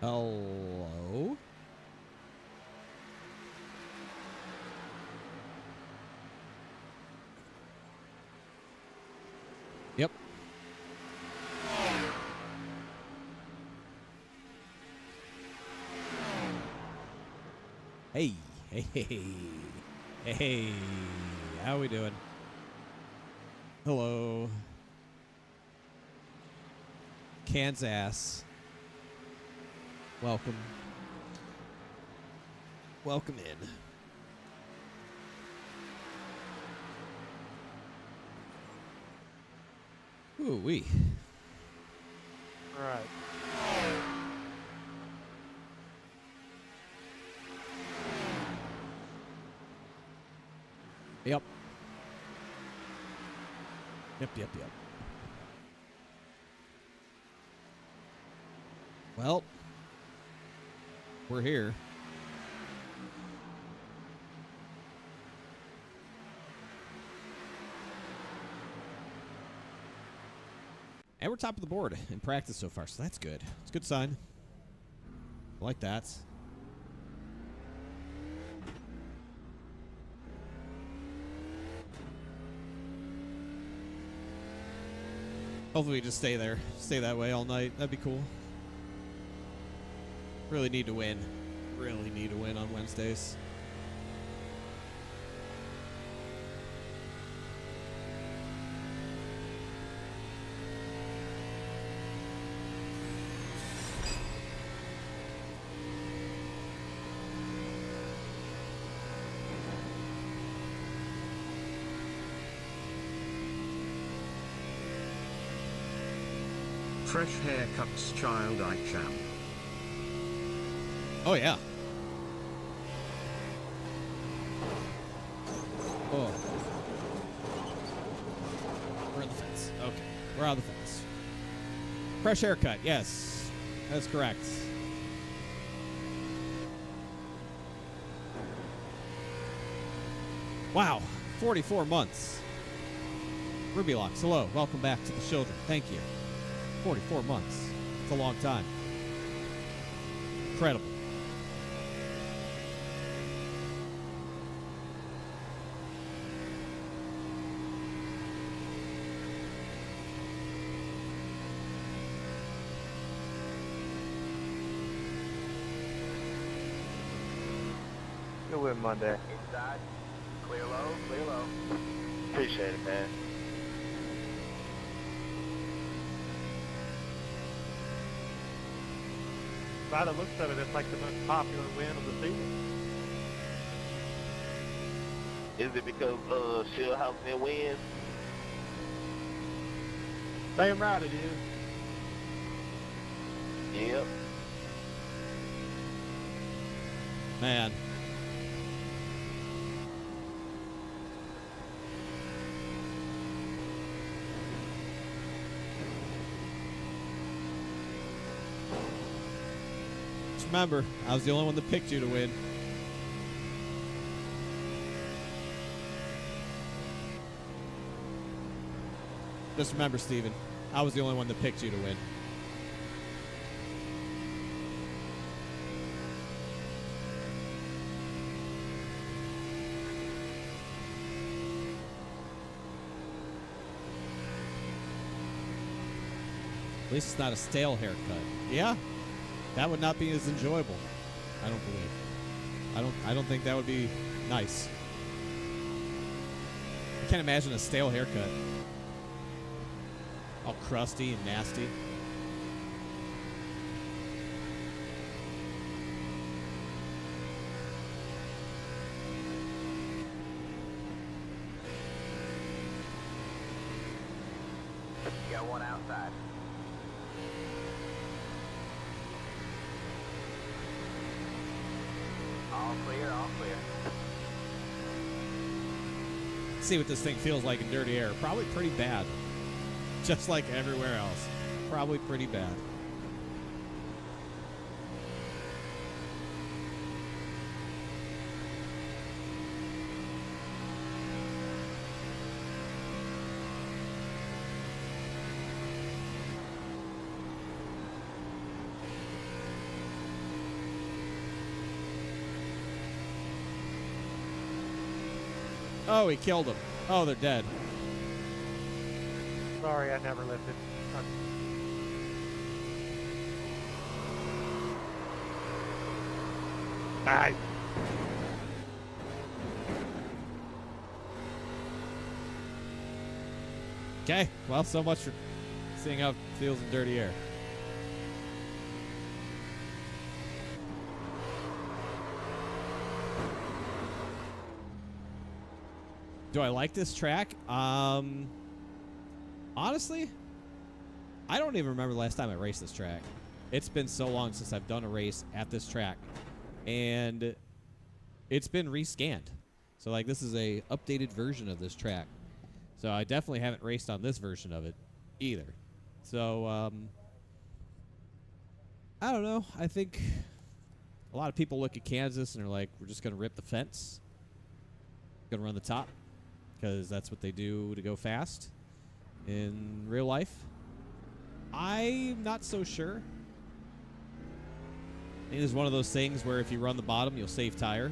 Hello? Yep. Hey, hey, hey, hey, how we doing? Hello. Kansas. Welcome. Welcome in. Ooh-wee. All right. Yep. Yep. Well, we're here. And we're top of the board in practice so far, so that's good. It's a good sign. I like that. Hopefully we just stay there. Stay that way all night. That'd be cool. Really need to win. Really need to win on Wednesdays. Fresh haircuts, child I cham. Oh, yeah. Oh. We're on the fence. Okay. We're on the fence. Fresh haircut. Yes. That's correct. Wow. 44 months. Ruby Locks, hello. Welcome back to the children. Thank you. 44 months. It's a long time. Incredible. Good win Monday. Inside. Clear low, clear low. Appreciate it, man. By the looks of it, it's like the most popular win of the season. Is it because Shield House didn't win? Damn right it is. Yep. Man. Just remember, I was the only one that picked you to win. Just remember, Steven, I was the only one that picked you to win. At least it's not a stale haircut. Yeah, that would not be as enjoyable. I don't believe. I don't think that would be nice. I can't imagine a stale haircut. All crusty and nasty. You got one outside. All clear, all clear. See what this thing feels like in dirty air. Probably pretty bad. Just like everywhere else. Probably pretty bad. Oh, he killed him. Oh, they're dead. Sorry, I never lifted. Ah, Okay, well, so much for seeing how it feels in dirty air. Do I like this track? Honestly, I don't even remember the last time I raced this track. It's been so long since I've done a race at this track, and it's been rescanned. So, like, this is a updated version of this track. So I definitely haven't raced on this version of it either. So, I don't know. I think a lot of people look at Kansas and are like, we're just going to rip the fence. Going to run the top because that's what they do to go fast in real life. I'm not so sure. I think it's one of those things where if you run the bottom, you'll save tire.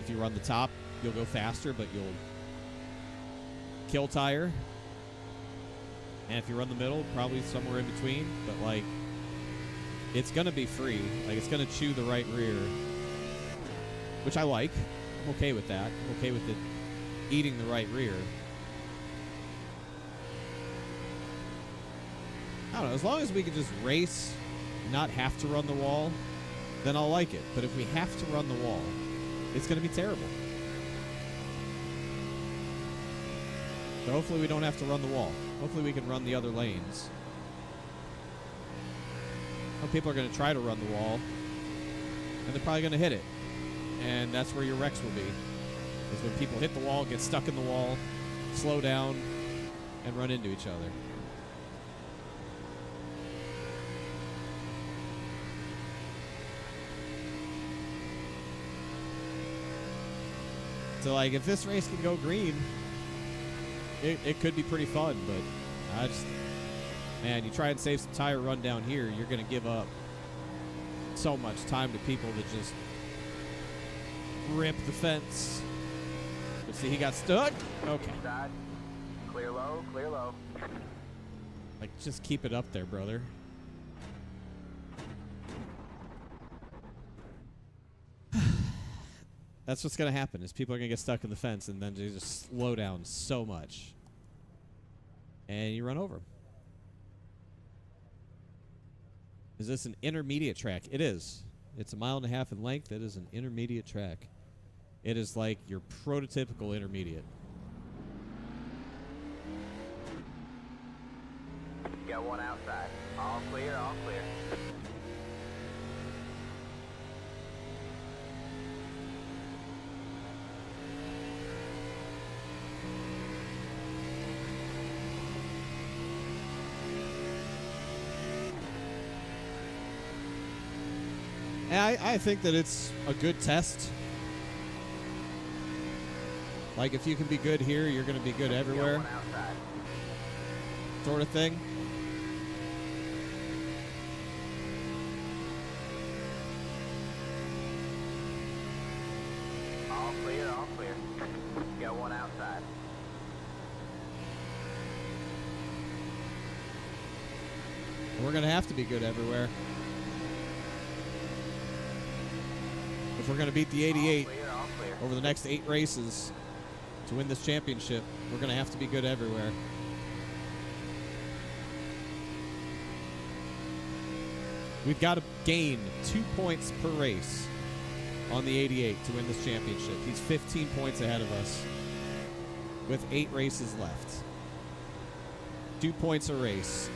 If you run the top, you'll go faster, but you'll kill tire. And if you run the middle, probably somewhere in between. But, like, it's going to be free. Like, it's going to chew the right rear, which I like. I'm okay with that. I'm okay with it eating the right rear. I don't know. As long as we can just race, not have to run the wall, then I'll like it. But if we have to run the wall, it's going to be terrible. So hopefully we don't have to run the wall. Hopefully we can run the other lanes. Some people are going to try to run the wall, and they're probably going to hit it. And that's where your wrecks will be. Is when people hit the wall, get stuck in the wall, slow down, and run into each other. So, like, if this race can go green, it could be pretty fun, but I just, man, you try and save some tire run down here, you're going to give up so much time to people that just rip the fence. But see, he got stuck. Okay. Side. Clear low, clear low. Like, just keep it up there, brother. That's what's going to happen, is people are going to get stuck in the fence, and then they just slow down so much. And you run over them. Is this an intermediate track? It is. It's 1.5 miles in length. It is an intermediate track. It is like your prototypical intermediate. Got one outside. All clear, all clear. And I think that it's a good test. Like, if you can be good here, you're going to be good everywhere. Got one outside. Sort of thing. All clear, all clear. Got one outside. We're going to have to be good everywhere. If we're going to beat the 88 All clear, all clear. over the next 8 races to win this championship, we're going to have to be good everywhere. We've got to gain 2 points per race on the 88 to win this championship. He's 15 points ahead of us with 8 races left. 2 points a race.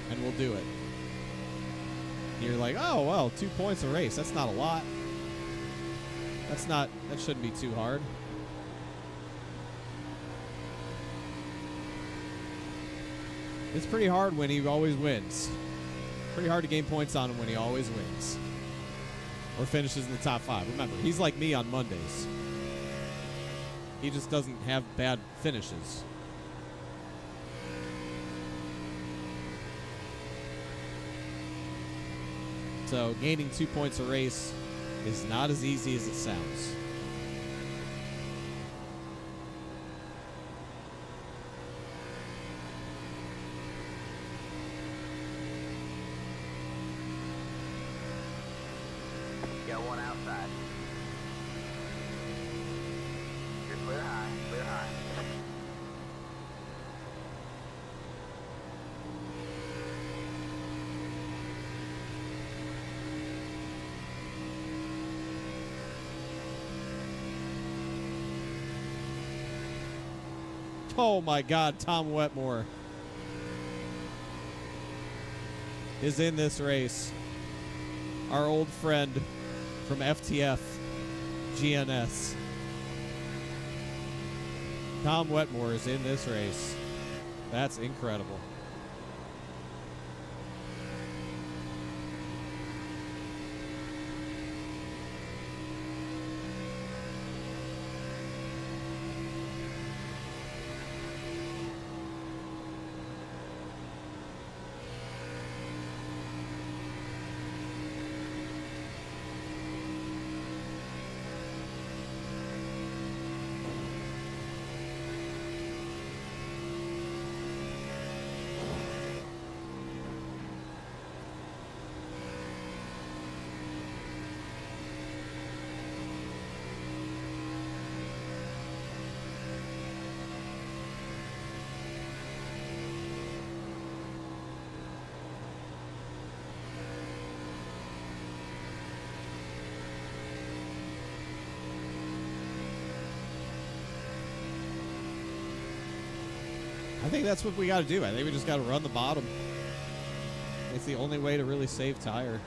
And we'll do it. You're like, oh, well, 2 points a race. That's not a lot. That shouldn't be too hard. It's pretty hard when he always wins. Pretty hard to gain points on him when he always wins. Or finishes in the top 5. Remember, he's like me on Mondays. He just doesn't have bad finishes. So gaining 2 points a race is not as easy as it sounds. Got one outside. You're clear high, clear high. Oh my God, Tom Wetmore is in this race. Our old friend from FTF GNS. Tom Wetmore is in this race. That's incredible. I think that's what we got to do. I think we just got to run the bottom. It's the only way to really save tire.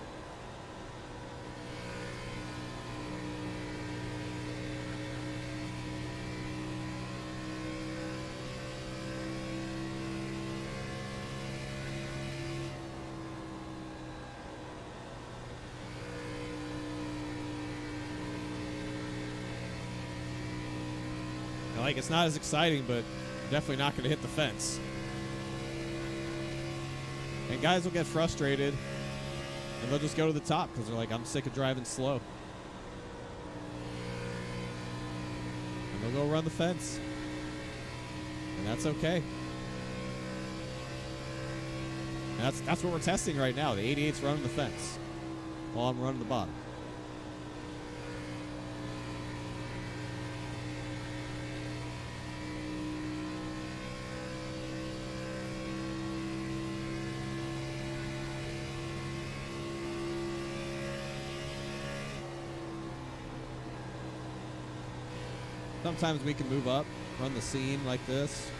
Like, it's not as exciting, but definitely not going to hit the fence. And guys will get frustrated, and they'll just go to the top because they're like, I'm sick of driving slow. And they'll go run the fence. And that's okay. And that's what we're testing right now. The 88's running the fence while I'm running the bottom. Sometimes we can move up, run the seam like this.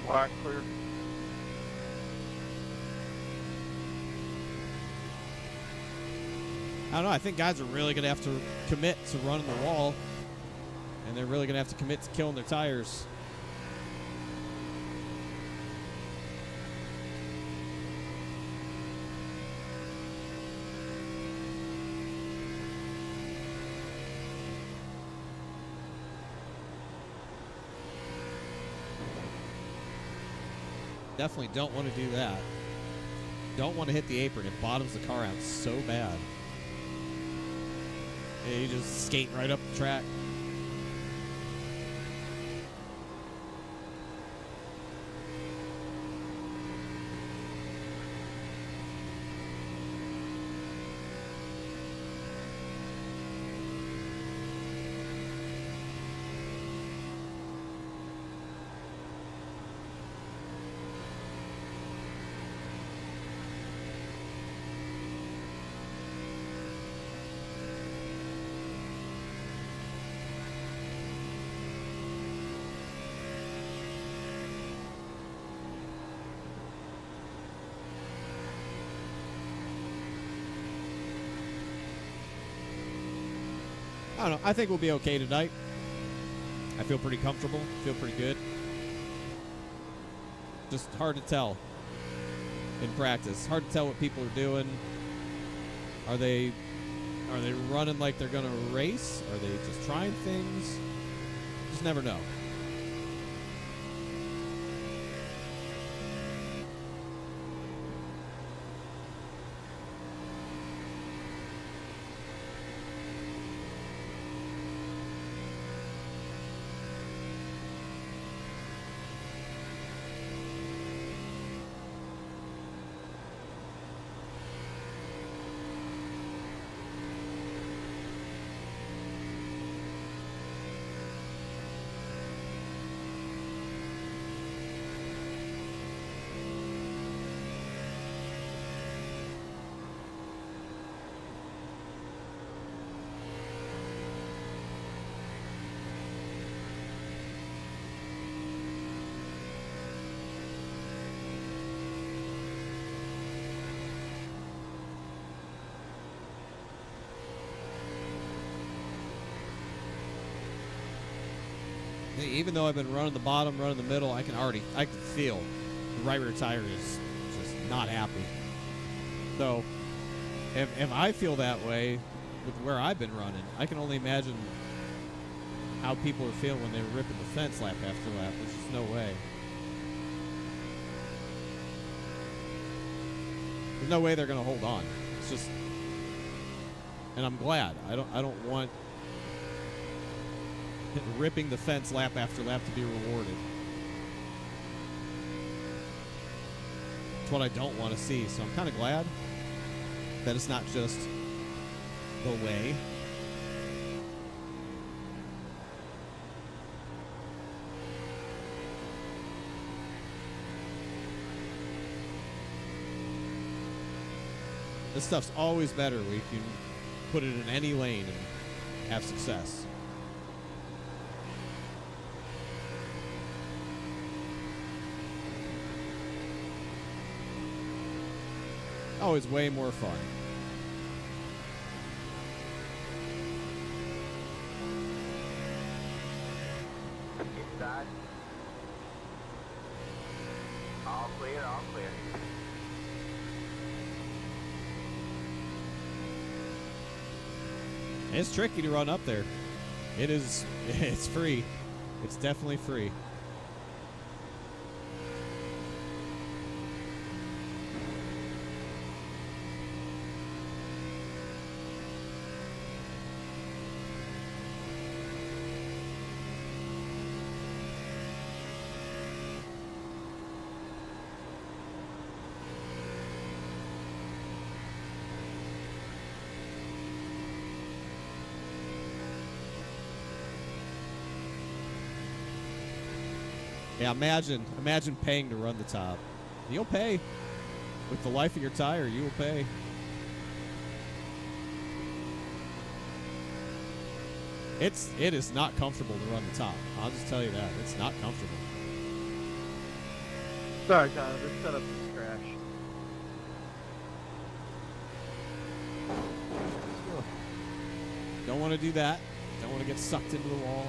Black clear. I don't know. I think guys are really going to have to commit to running the wall. And they're really going to have to commit to killing their tires. Definitely don't want to do that. Don't want to hit the apron. It bottoms the car out so bad. Yeah, you just skate right up the track. I don't know. I think we'll be okay tonight. I feel pretty comfortable. Feel pretty good. Just hard to tell in practice. Hard to tell what people are doing. Are they Are they running like they're going to race? Are they just trying things? Just never know. Even though I've been running the bottom, running the middle, I can feel the right rear tire is just not happy. So, if I feel that way with where I've been running, I can only imagine how people are feeling when they were ripping the fence lap after lap. There's just no way. There's no way they're going to hold on. It's just, and I'm glad. I don't want ripping the fence lap after lap to be rewarded. It's what I don't want to see. So I'm kind of glad that it's not just the way. This stuff's always better when you can put it in any lane and have success. Always way more fun. Inside. All clear, all clear. It's tricky to run up there. It is. It's free. It's definitely free. Yeah, imagine paying to run the top. You'll pay. With the life of your tire, you will pay. It is not comfortable to run the top. I'll just tell you that. It's not comfortable. Sorry, Tyler. This setup is trash. Don't want to do that. Don't want to get sucked into the wall.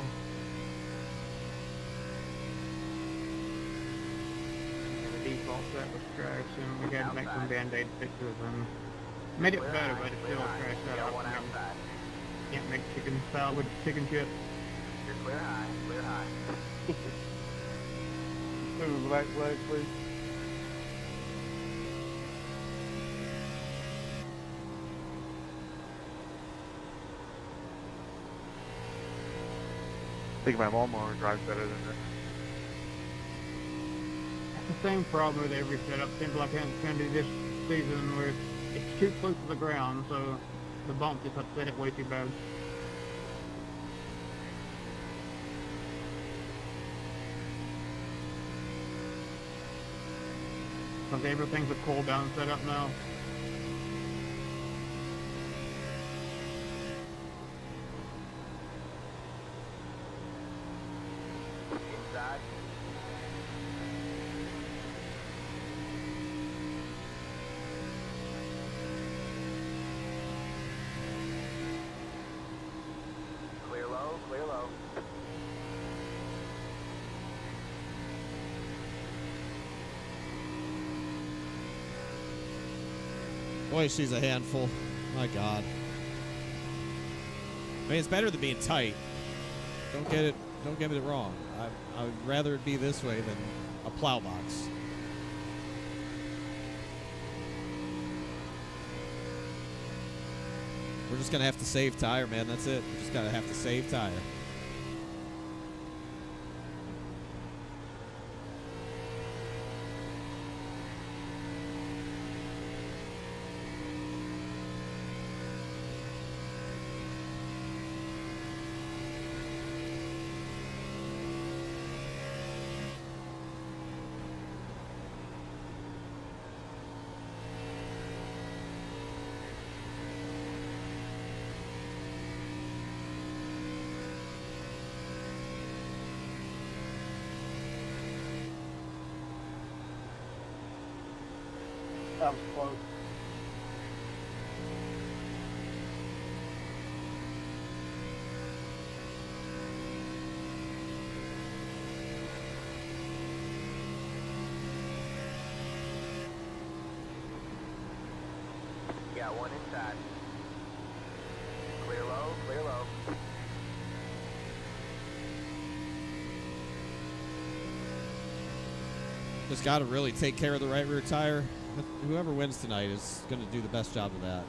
Default set was trash, and we had to make some band-aid fixes and made it better, but it's still a trash setup. One outside. Can't make chicken salad, chicken chips. You're clear high, clear high. Move black flag, please. I think my lawnmower drives better than this. It's the same problem with every setup. Seems like Xfinity this season where it's too close to the ground, so the bump just upset it way too bad. Because everything's a cool down setup now. Inside. Clear low, clear low. Boy, she's a handful. My God. I mean, it's better than being tight. Don't get it wrong. I would rather it be this way than a plow box. We're just gonna have to save tire, man. That's it. We're just gonna have to save tire. That was close. Got one inside. Clear low, clear low. Just got to really take care of the right rear tire. Whoever wins tonight is going to do the best job of that.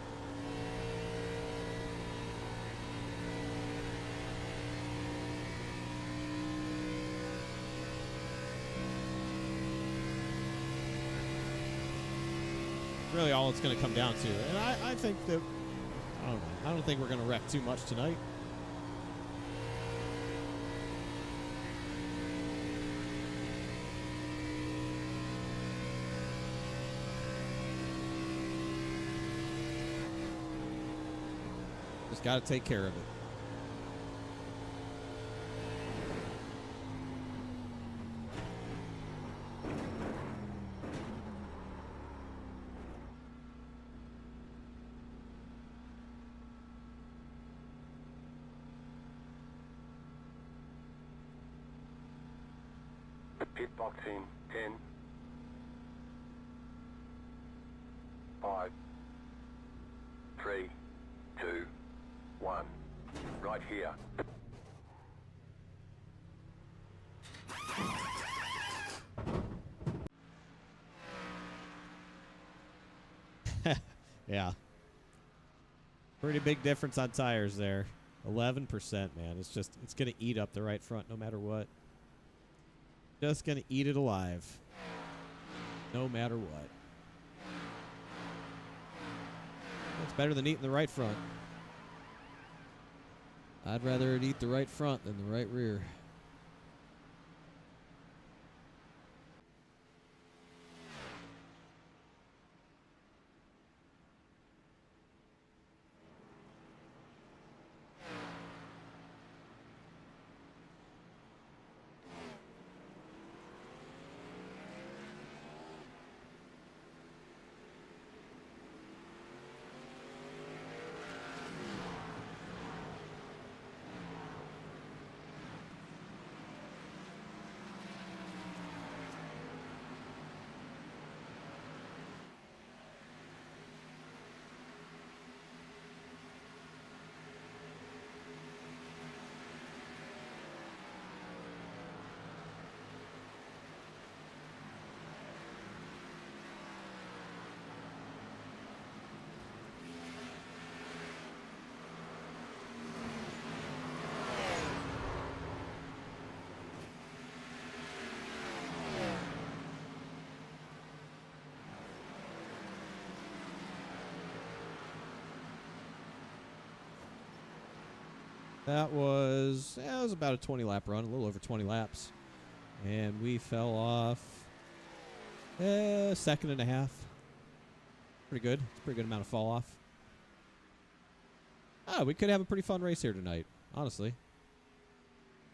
Really all it's going to come down to. And I think that, I don't know, I don't think we're going to wreck too much tonight. Just got to take care of it. Pit box in 10, 5, 3, 2, 1. Right here. Yeah. Pretty big difference on tires there. 11%, man. It's going to eat up the right front no matter what. Just going to eat it alive. No matter what. It's better than eating the right front. I'd rather it eat the right front than the right rear. That was, it was about a 20 lap run, a little over 20 laps. And we fell off second and a half. Pretty good. It's a pretty good amount of fall off. We could have a pretty fun race here tonight, honestly.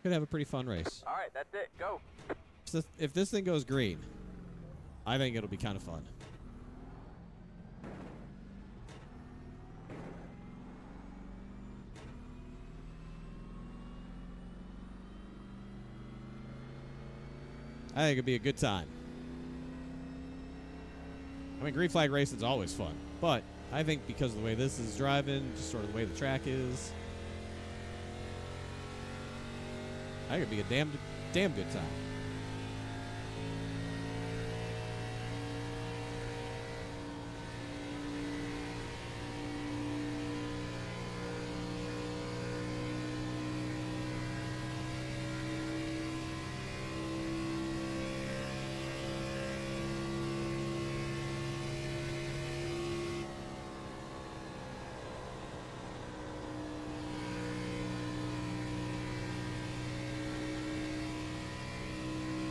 Could have a pretty fun race. All right, that's it. Go. If this thing goes green, I think it'll be kind of fun. I think it'd be a good time. I mean, green flag racing's always fun, but I think because of the way this is driving, just sort of the way the track is, That could be a damn good time.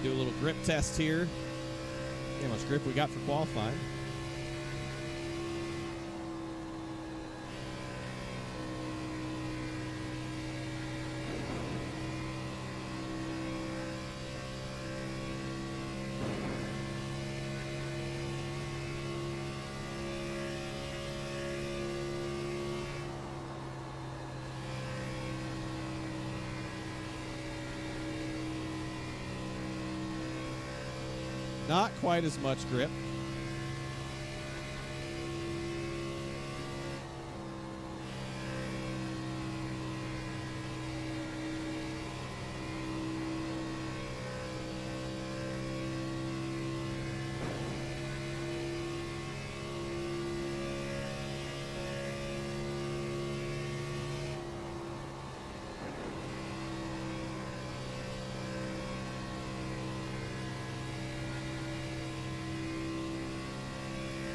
Do a little grip test here. See how much grip we got for qualifying. Not quite as much grip.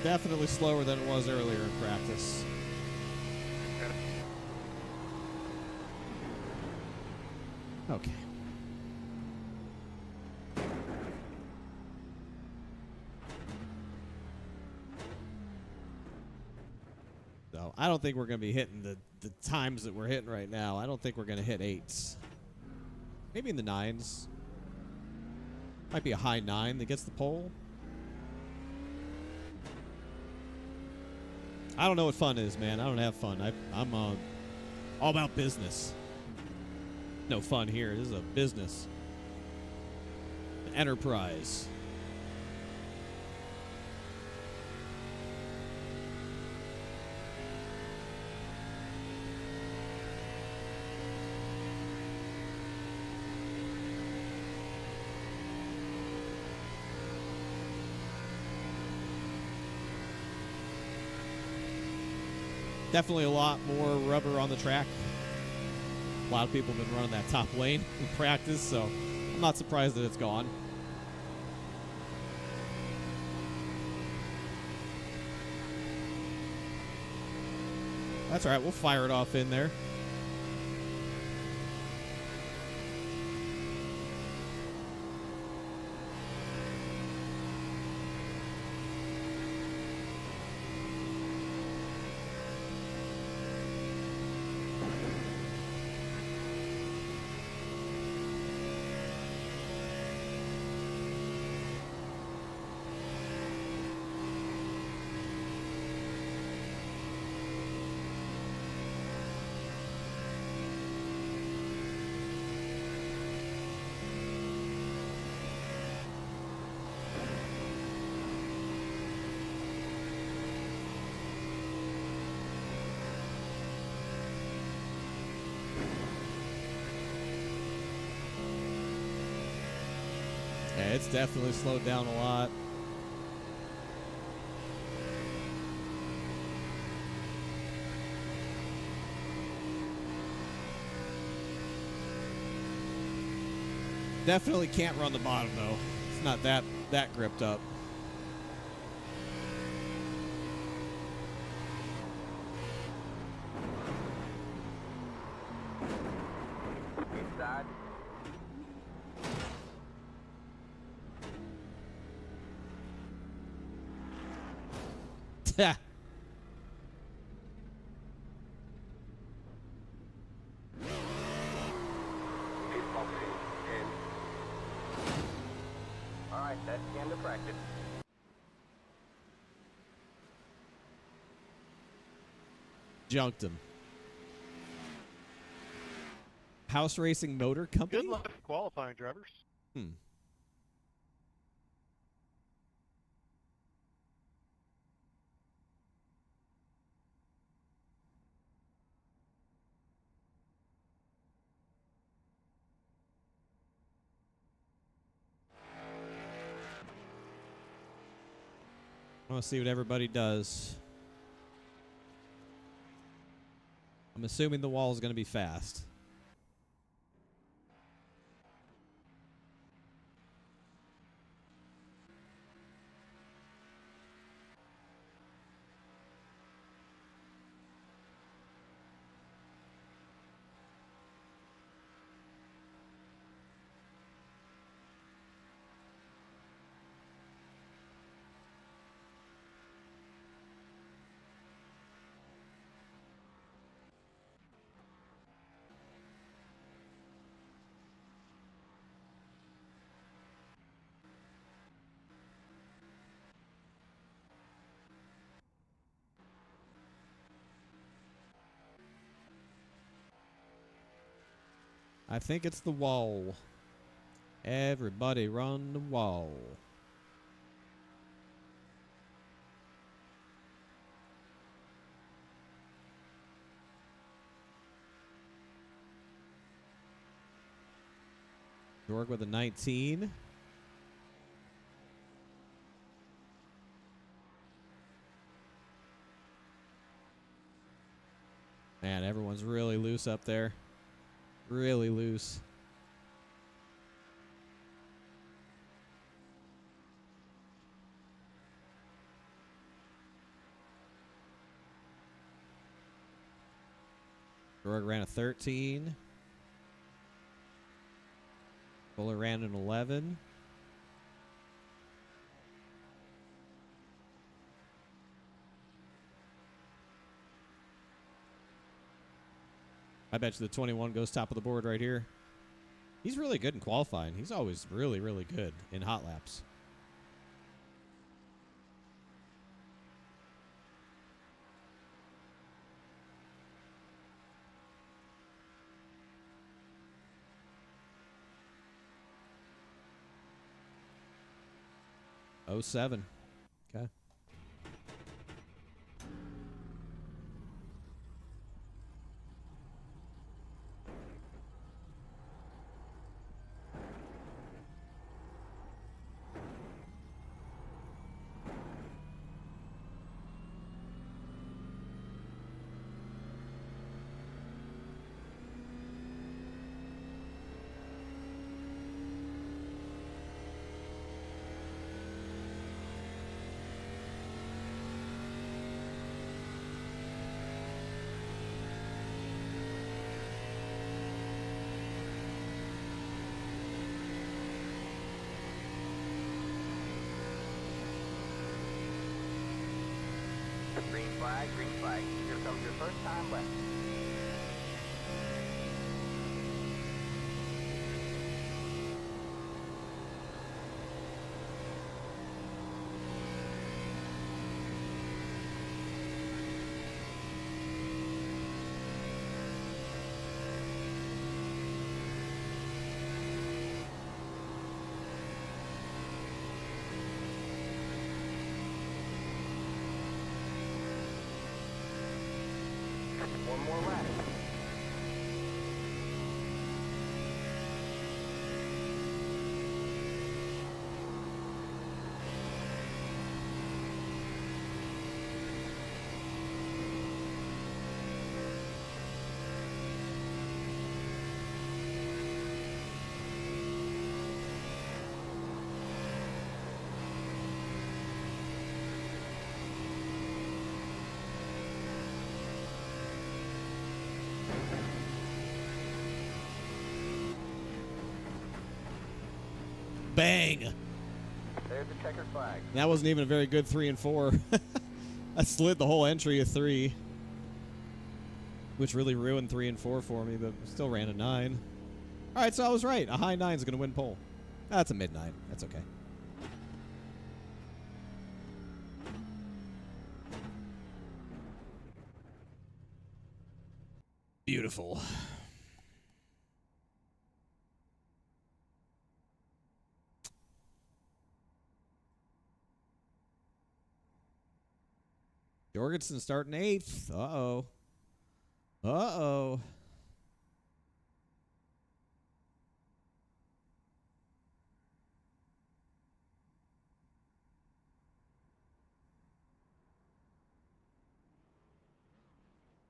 Definitely slower than it was earlier in practice. Okay. So I don't think we're going to be hitting the times that we're hitting right now. I don't think we're going to hit 8s. Maybe in the 9s. Might be a high 9 that gets the pole. I don't know what fun is, man. I don't have fun. I'm all about business. No fun here. This is a business. An enterprise. Definitely a lot more rubber on the track. A lot of people have been running that top lane in practice, so I'm not surprised that it's gone. That's all right. We'll fire it off in there. Yeah, it's definitely slowed down a lot. Definitely can't run the bottom though. It's not that gripped up. Inside. Baseball team in. All right, that's the end of practice. Junked him. House Racing Motor Company? Good luck qualifying, drivers. want to see what everybody does. I'm assuming the wall is going to be fast. I think it's the wall. Everybody run the wall. York with a 19. Man, everyone's really loose up there. Really loose. Jorg ran a 13. Fuller ran an 11. I bet you the 21 goes top of the board right here. He's really good in qualifying. He's always really, really good in hot laps. Oh, 07. Okay. Green flag, green flag. Here comes your first time left. One more lap. Bang! There's the checkered flag. That wasn't even a very good 3 and 4. I slid the whole entry of 3, which really ruined 3 and 4 for me, but still ran a 9. All right, so I was right. A high 9 is going to win pole. That's a mid 9. That's okay. Beautiful. Jorgensen starting 8th. Uh-oh. Uh-oh.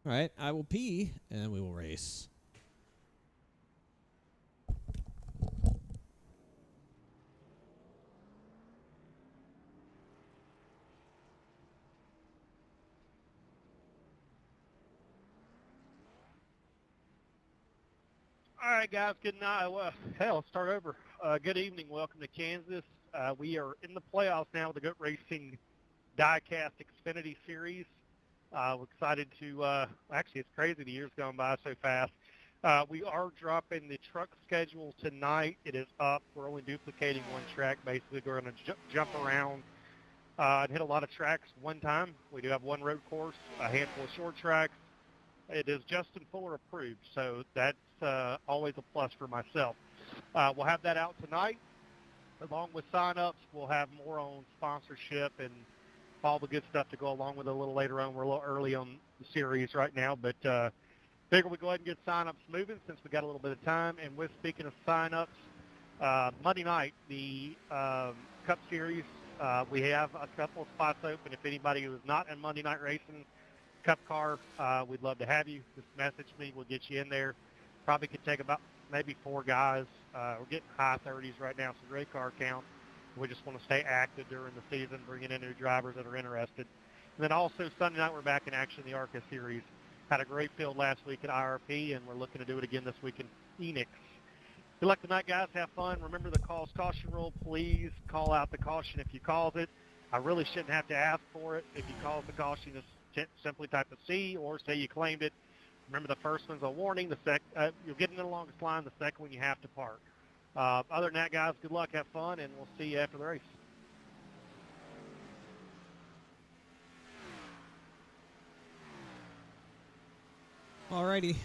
All right, I will pee, and we will race. All right, guys. Good night. Well, hell, let's start over. Good evening. Welcome to Kansas. We are in the playoffs now with the Goat Racing Diecast Xfinity Series. We're excited to, actually, it's crazy. The year's gone by so fast. We are dropping the truck schedule tonight. It is up. We're only duplicating one track. Basically, we're going to jump around and hit a lot of tracks one time. We do have one road course, a handful of short tracks. It is Justin Fuller approved, so that's always a plus for myself. We'll have that out tonight. Along with sign-ups, we'll have more on sponsorship and all the good stuff to go along with it a little later on. We're a little early on the series right now, but figure we go ahead and get sign-ups moving since we got a little bit of time. And with speaking of sign-ups, Monday night, the Cup Series, we have a couple of spots open. If anybody who is not in Monday night racing, Cup car, we'd love to have you. Just message me. We'll get you in there. Probably could take about maybe 4 guys. We're getting high 30s right now, so great car count. We just want to stay active during the season, bringing in new drivers that are interested. And then also Sunday night, we're back in action in the ARCA Series. Had a great field last week at IRP, and we're looking to do it again this week in Phoenix. Good luck tonight, guys. Have fun. Remember the calls caution rule. Please call out the caution if you called it. I really shouldn't have to ask for it. If you call the caution, just simply type a C or say you claimed it. Remember, the first one's a warning. You'll get in the longest line. The second one, you have to park. Other than that, guys, good luck. Have fun, and we'll see you after the race. Alrighty.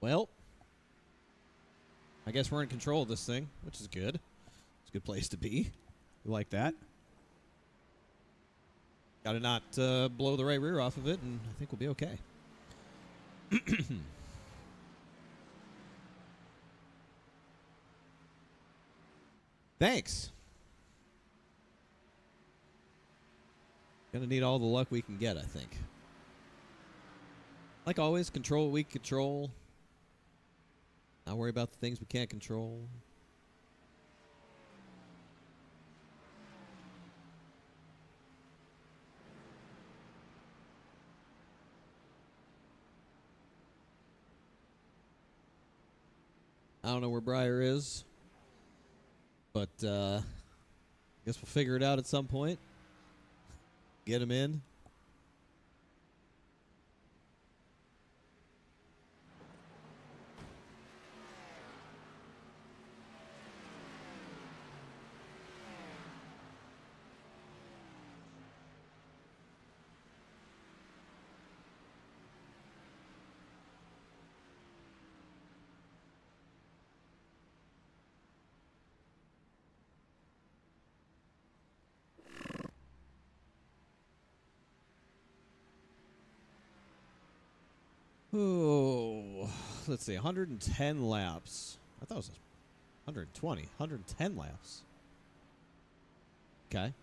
Well, I guess we're in control of this thing, which is good. It's a good place to be. We like that. Got to not blow the right rear off of it, and I think we'll be okay. Thanks. Gonna need all the luck we can get, I think. Like always, control what we control. Not worry about the things we can't control. I don't know where Briar is, but I guess we'll figure it out at some point. Get him in. Oh, let's see, 110 laps. I thought it was 120, 110 laps. Okay.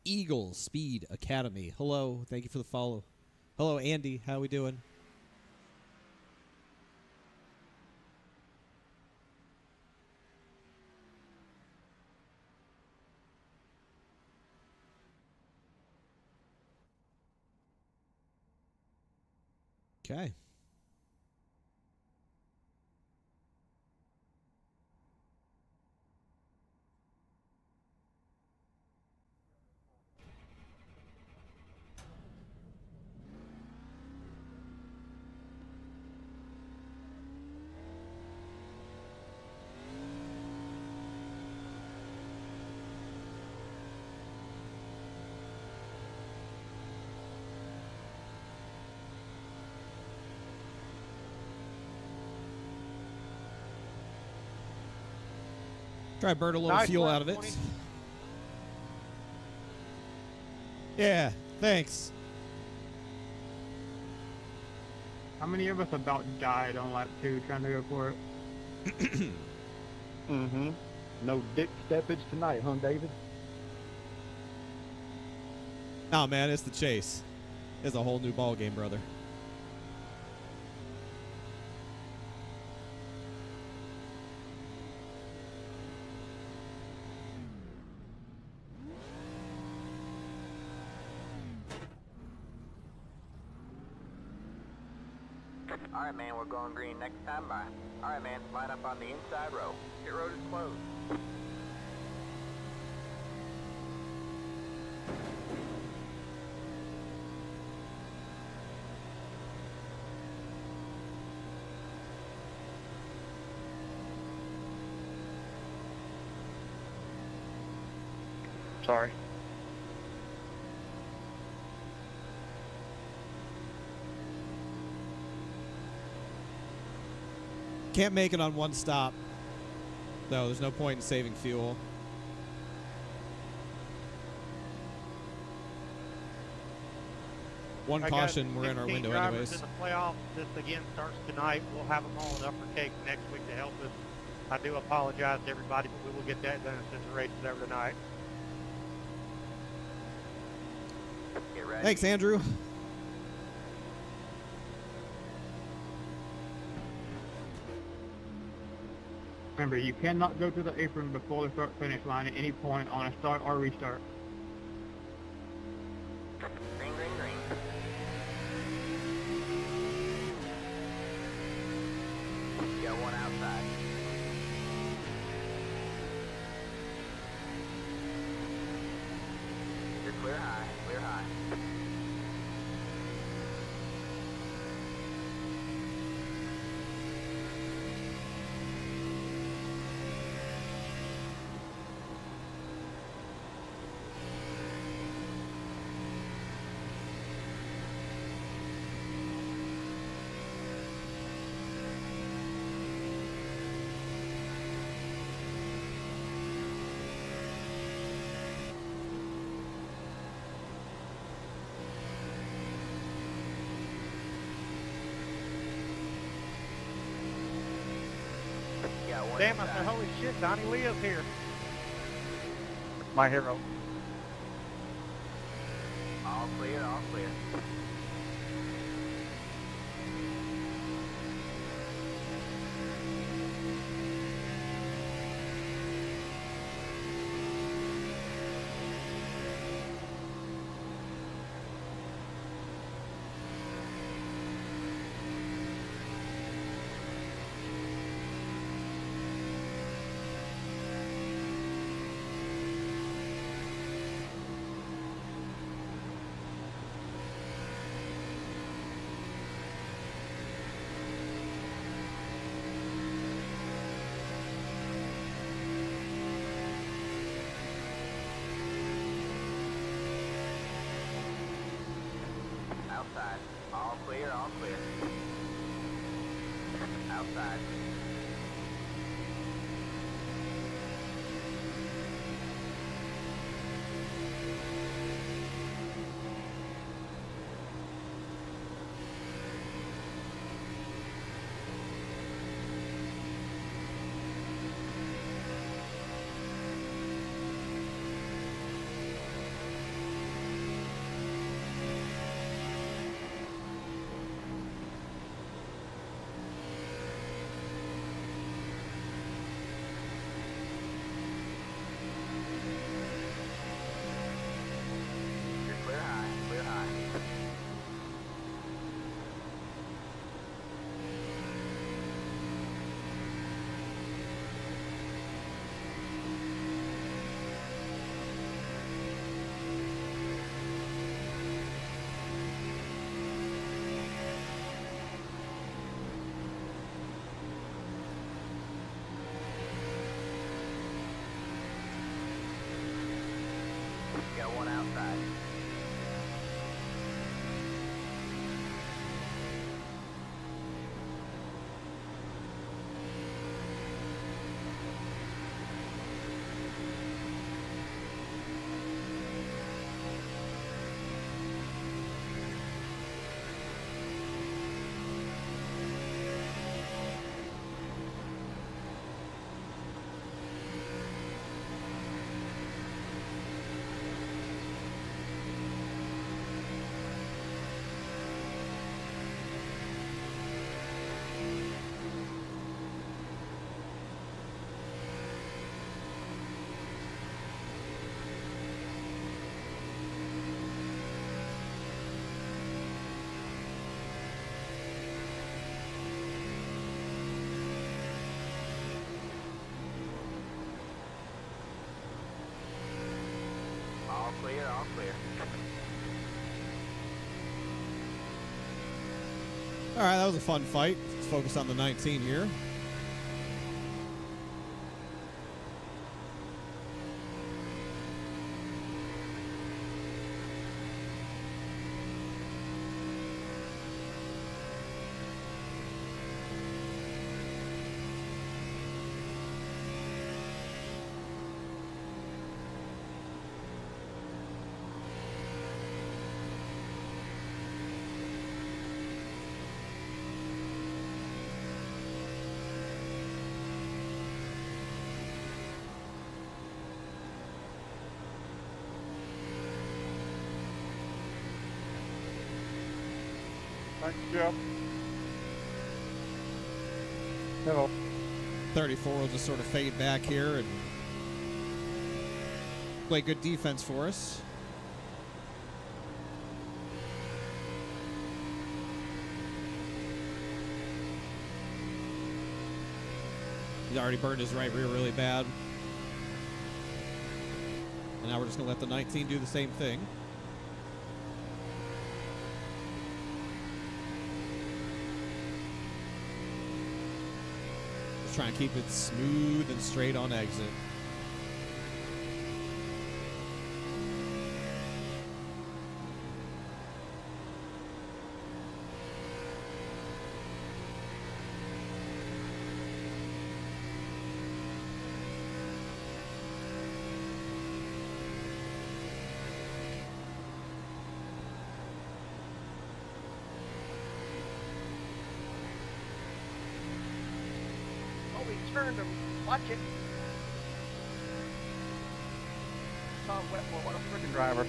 Eagle Speed Academy. Hello, thank you for the follow. Hello, Andy. How we doing? Okay. Try to burn a little Nice fuel work, out of it. 20. Yeah, thanks. How many of us about died on lap 2 trying to go for it? Mm-hmm. No dick steppage tonight, huh, David? Nah, man, it's the chase. It's a whole new ball game, brother. All right, man, we're going green next time by. All right, man, line up on the inside row. Pit road is closed. Sorry. Can't make it on one stop. No, there's no point in saving fuel. One I caution, got we're in our 15 window drivers anyways. in the playoffs. This again starts tonight. We'll have them all in upper cake next week to help us. I do apologize to everybody, but we will get that done since the race is over tonight. Get ready. Thanks, Andrew. Remember, you cannot go to the apron before the start-finish line at any point on a start or restart. Green, green, green. Got one outside. You're clear high, clear high. Got one Damn, I inside. said, holy shit, Donnie Leo's here. My hero. All clear, all clear. Outside. All clear, all clear. Outside. All right, that was a fun fight. Let's focus on the 19 here. Thanks, Jeff. Hello. 34 will just sort of fade back here and play good defense for us. He's already burned his right rear really bad. And now we're just going to let the 19 do the same thing. Just trying to keep it smooth and straight on exit. Turn to watch it. Tom Wetmore, what a freaking driver.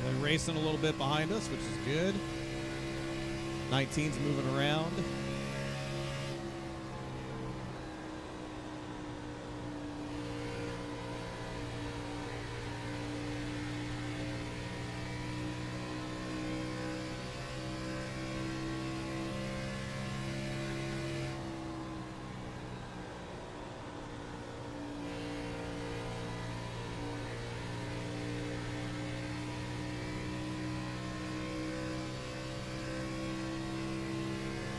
They're racing a little bit behind us, which is good. 19's moving around.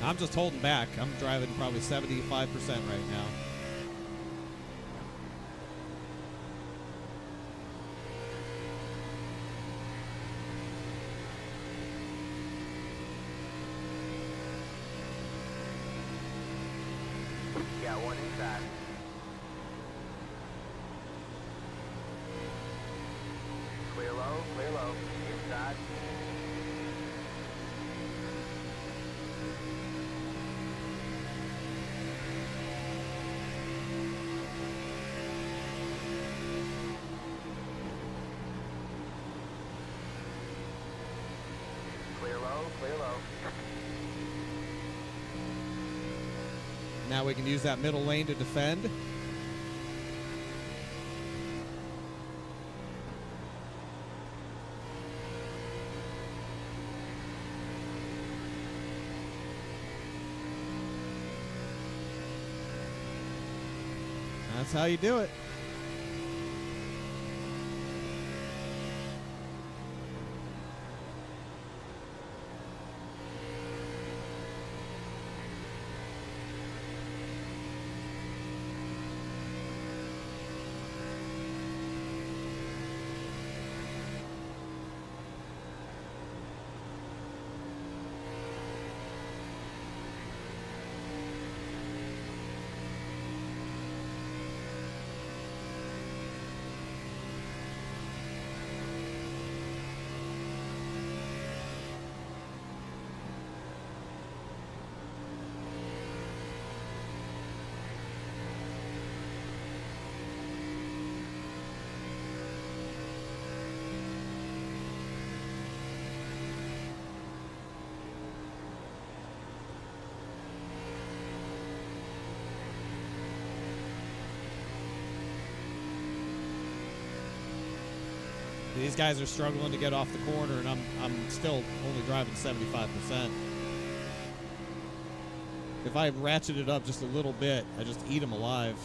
I'm just holding back. I'm driving probably 75% right now. Got one inside. Clear low, inside. Clear low. Now we can use that middle lane to defend. That's how you do it. These guys are struggling to get off the corner, and I'm still only driving 75%. If I ratchet it up just a little bit, I just eat them alive.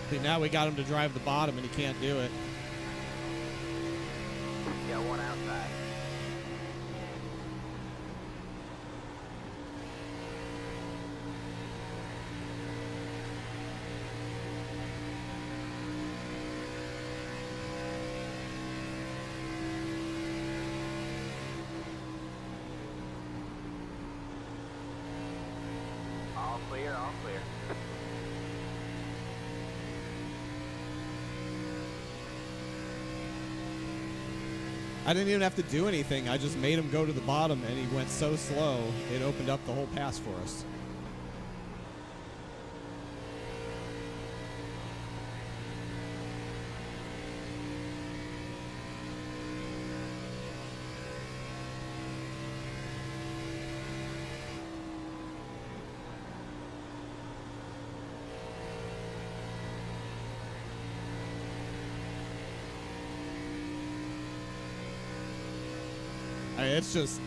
See, now we got him to drive the bottom, and he can't do it. Got one outside. All clear, all clear. I didn't even have to do anything. I just made him go to the bottom, and he went so slow, it opened up the whole pass for us. It's just,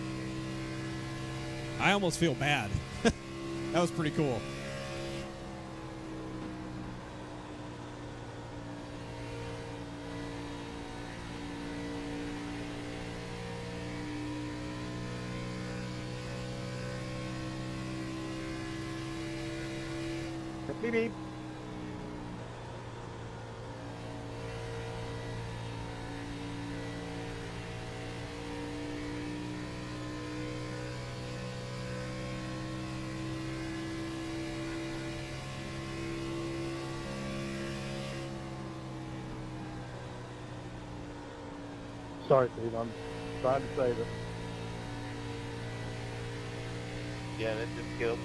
I almost feel bad. That was pretty cool. Beep beep. Sorry, Steve. I'm trying to save it. Yeah, that just killed me.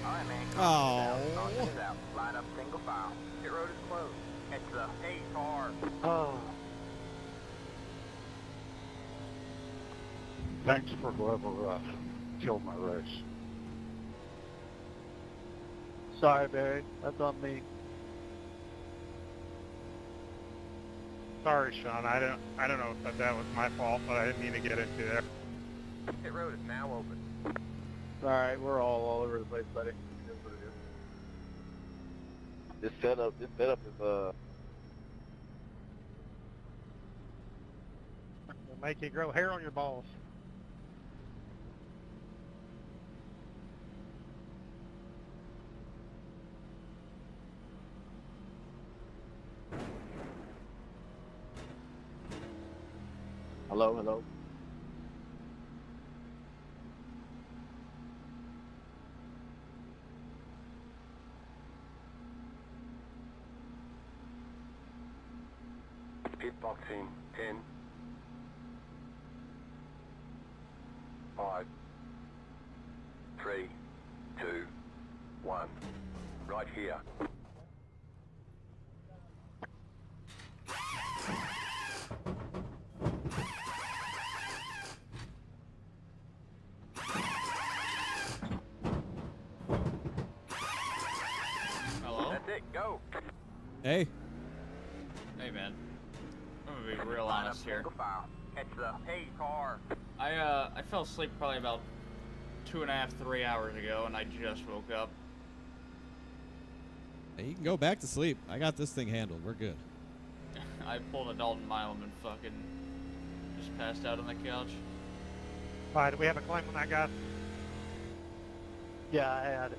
All right, man. Oh. Out. Line up single file. Pit road is closed. It's the 8R. Oh. Thanks for whoever killed my race. Sorry, Barry. That's on me. Sorry, Sean. I don't know if that was my fault, but I didn't mean to get into there. Pit road is now open. All right, we're all over the place, buddy. This setup is It'll make you grow hair on your balls. Hello, hello. Hitboxing 10, 5, 3, 2, 1. Right here. Hello? That's it, go. Hey, Hey, man. I'm gonna be real Line up honest here. single file. Catch the hay car. I fell asleep probably about 2.5, 3 hours ago, and I just woke up. hey, you can go back to sleep. I got this thing handled. We're good. I pulled a Dalton Milam and fucking just passed out on the couch. All right, do we have a claim on that, guy? Yeah, I had it.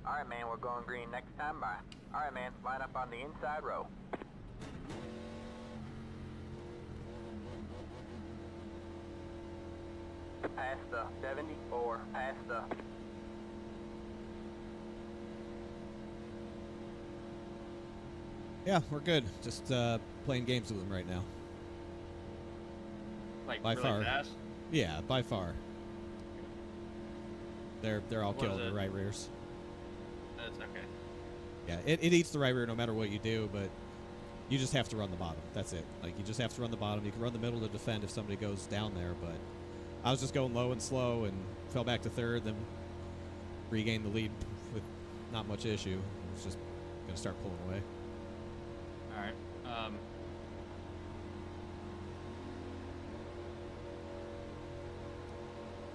All right, man, we're going green next time by. All right, man, line up on the inside row. Past the 70 or past the... Yeah, we're good. Just playing games with them right now. Like, By really far. fast. Yeah, by far. They're all What killing is the it? right rears. That's okay. Yeah, it eats the right rear no matter what you do, but you just have to run the bottom. That's it. Like, you just have to run the bottom. You can run the middle to defend if somebody goes down there, but I was just going low and slow and fell back to third, then regained the lead with not much issue. I was just going to start pulling away. All right.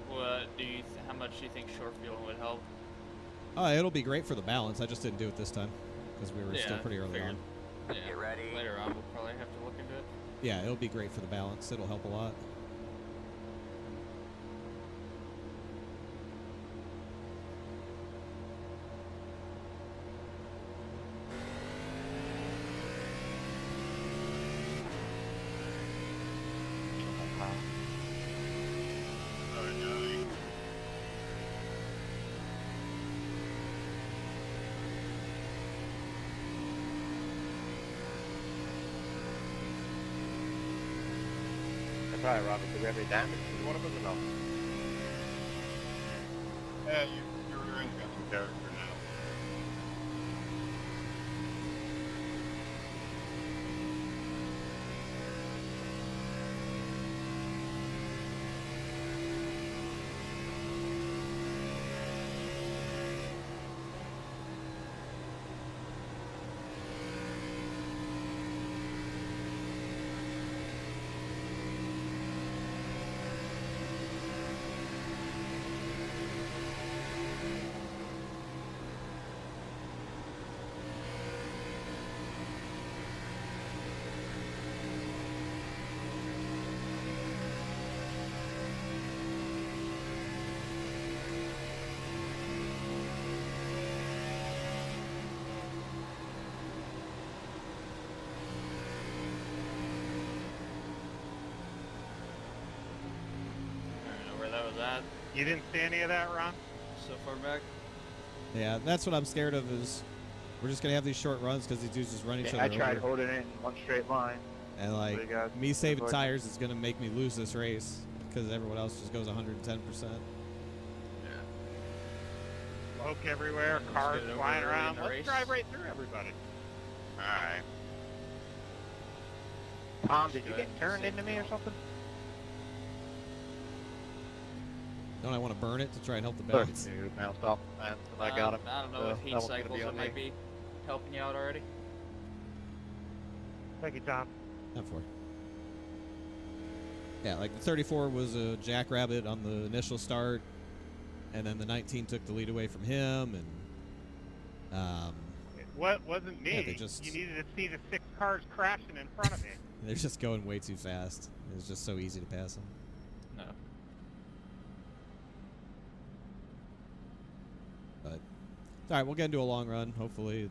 What do you? How much do you think short fueling would help? It'll be great for the balance. I just didn't do it this time because we were still pretty early figured. on. Yeah. Get ready. Later on, we'll probably have to look into it. Yeah, it'll be great for the balance. It'll help a lot. That's right, Robert. Do we have any damage to one of them or no? Yeah, you're in got some character now. I don't know where that was at. You didn't see any of that, Ron? So far back. Yeah, that's what I'm scared of is we're just going to have these short runs because these dudes just run each Yeah, other I tried over. holding it in one straight line. And, What like, do you got? me saving Avoid- tires is going to make me lose this race because everyone else just goes 110%. Smoke everywhere, Let's cars get it over flying in around. the Let's race. drive right through everybody. Alright. Tom, did you Good. get turned into me or something? Don't I want to burn it to try and help the Look, balance? you bounced off the fence and I got him. I don't know So if heat that one's gonna cycles be that on might me. be helping you out already. Thank you, Tom. Not for. Yeah, like the 34 was a jackrabbit on the initial start, and then the 19 took the lead away from him, and What wasn't me? Yeah, they just- You needed to see the 6 cars crashing in front of me. they're just going way too fast. It was just so easy to pass them. No. But all right, we'll get into a long run, hopefully.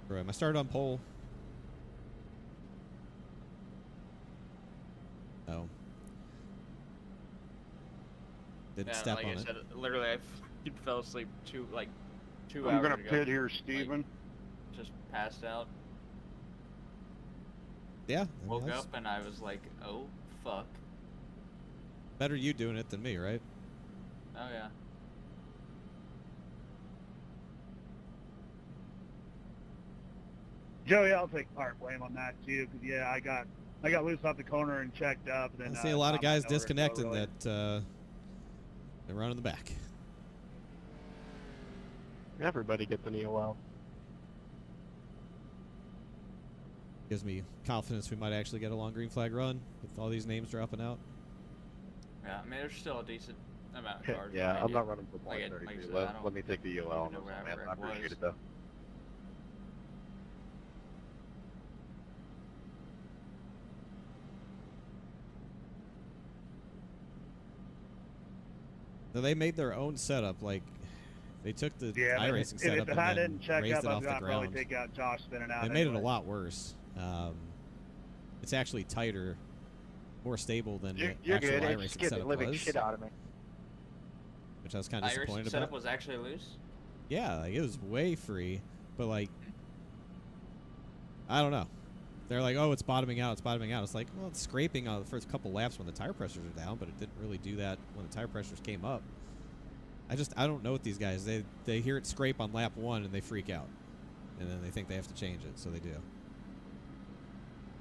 And I started on pole. No. Didn't Yeah, step like on I it. said, literally, I fell asleep 2 I'm hours gonna ago. pit here, Steven. Just passed out. Yeah. Woke up and I was like, oh, fuck. Better you doing it than me, right? Oh, yeah. Joey, I'll take part blame on that too, because yeah, I got loose off the corner and checked up. I And see a lot of guys disconnecting really. that they run in the back. Everybody gets an EOL. Gives me confidence we might actually get a long green flag run with all these names dropping out. Yeah, I mean, there's still a decent amount of cars. Yeah, behind I'm you. not running for Like I- 0.32. like I said, I let, don't let me take the EOL on know this where one, man. it I appreciate was. it, though. So they made their own setup. Like they took the Yeah, iRacing if setup I and then didn't check raised up, it I off was the gonna probably ground. take out Josh spinning out. They made it a anyway. lot worse. It's actually tighter, more stable than You're the actual good. It iRacing just scared the setup living was, shit out of me. which I was kind of disappointed iRacing setup about. was actually loose. Yeah, like it was way free, but like I don't know. They're like, oh, it's bottoming out. It's bottoming out. It's like, well, it's scraping on the first couple laps when the tire pressures are down, but it didn't really do that when the tire pressures came up. I don't know what these guys. They hear it scrape on lap 1 and they freak out, and then they think they have to change it, so they do.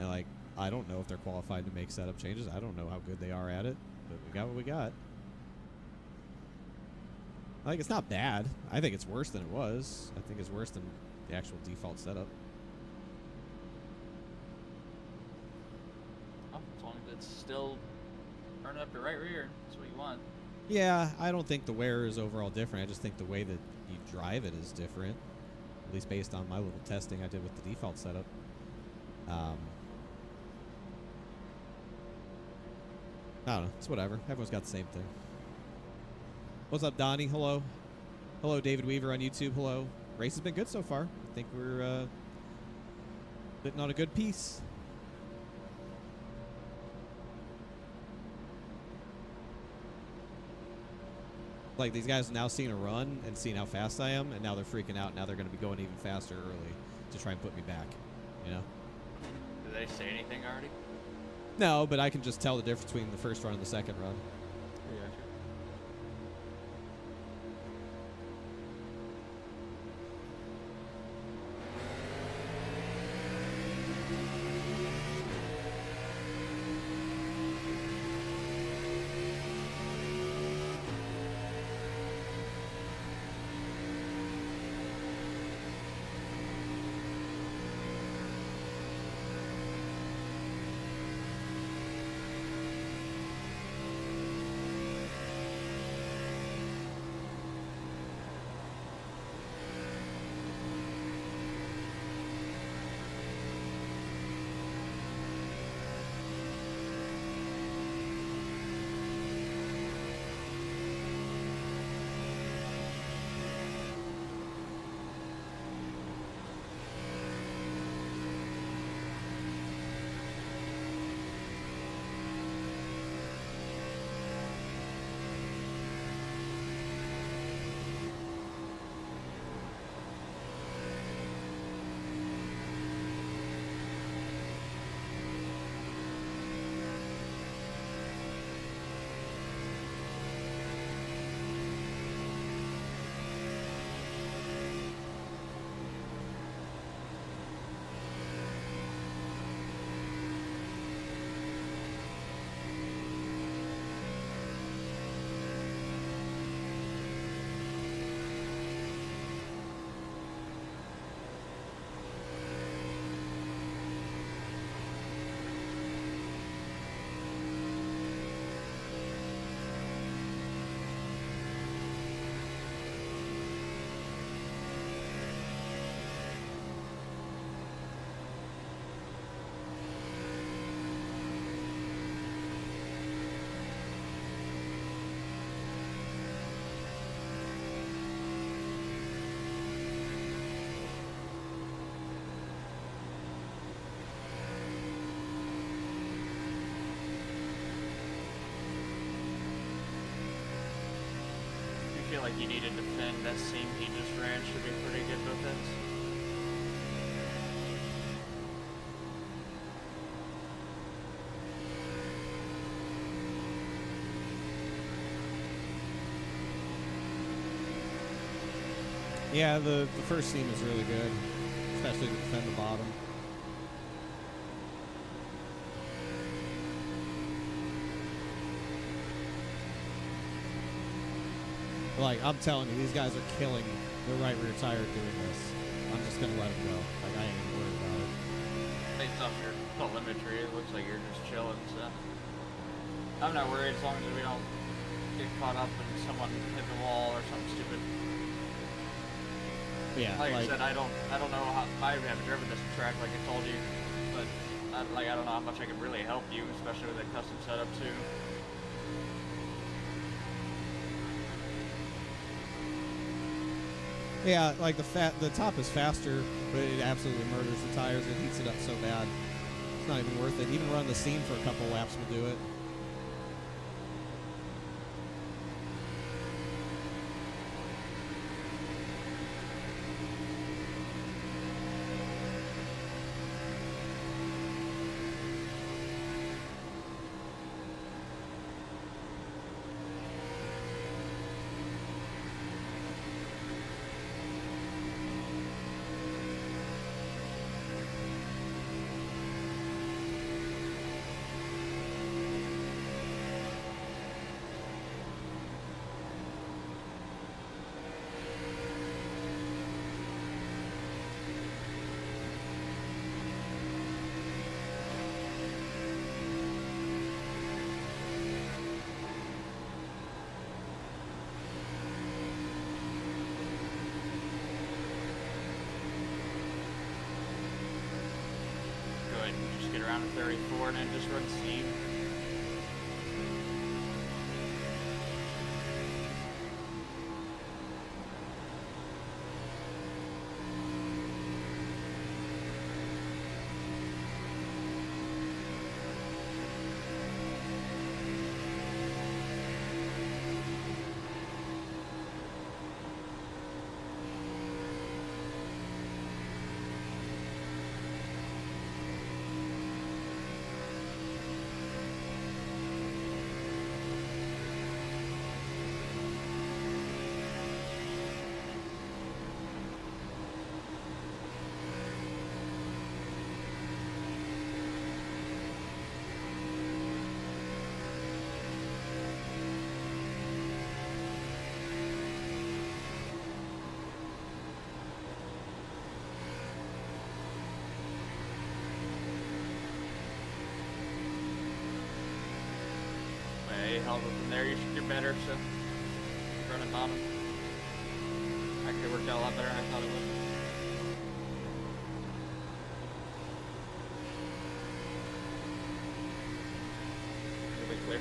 And like, I don't know if they're qualified to make setup changes. I don't know how good they are at it, but we got what we got. Like, it's not bad. I think it's worse than it was. I think it's worse than the actual default setup. Oh, as long as it's still turning up your right rear, that's what you want. Yeah, I don't think the wear is overall different. I just think the way that you drive it is different, at least based on my little testing I did with the default setup. I don't know. It's whatever. Everyone's got the same thing. What's up, Donnie? Hello. Hello, David Weaver on YouTube. Hello. Race has been good so far. I think we're sitting on a good piece. Like, these guys are now seeing a run and seeing how fast I am, and now they're freaking out. Now they're going to be going even faster early to try and put me back, you know? Did they say anything already? No, but I can just tell the difference between the first run and the second run. Yeah. you need to defend that seam he just ran should be pretty good defense. Yeah, the first seam is really good, especially to defend the bottom. Like, I'm telling you, these guys are killing the right rear tire doing this. I'm just going to let them go. Like, I ain't even worried about it. Based off your telemetry, it looks like you're just chilling, so I'm not worried as long as we don't get caught up and someone hit the wall or something stupid. Yeah, like I said, I don't know how, I haven't driven this track like I told you, but I don't know how much I can really help you, especially with a custom setup too. Yeah, like the top is faster, but it absolutely murders the tires. It heats it up so bad. It's not even worth it. Even run the seam for a couple laps will do it. Just get around to 34 and then just run seam. Held it from there, you should do better, so running bottom. Actually worked out a lot better than I thought it would. It'll be clear.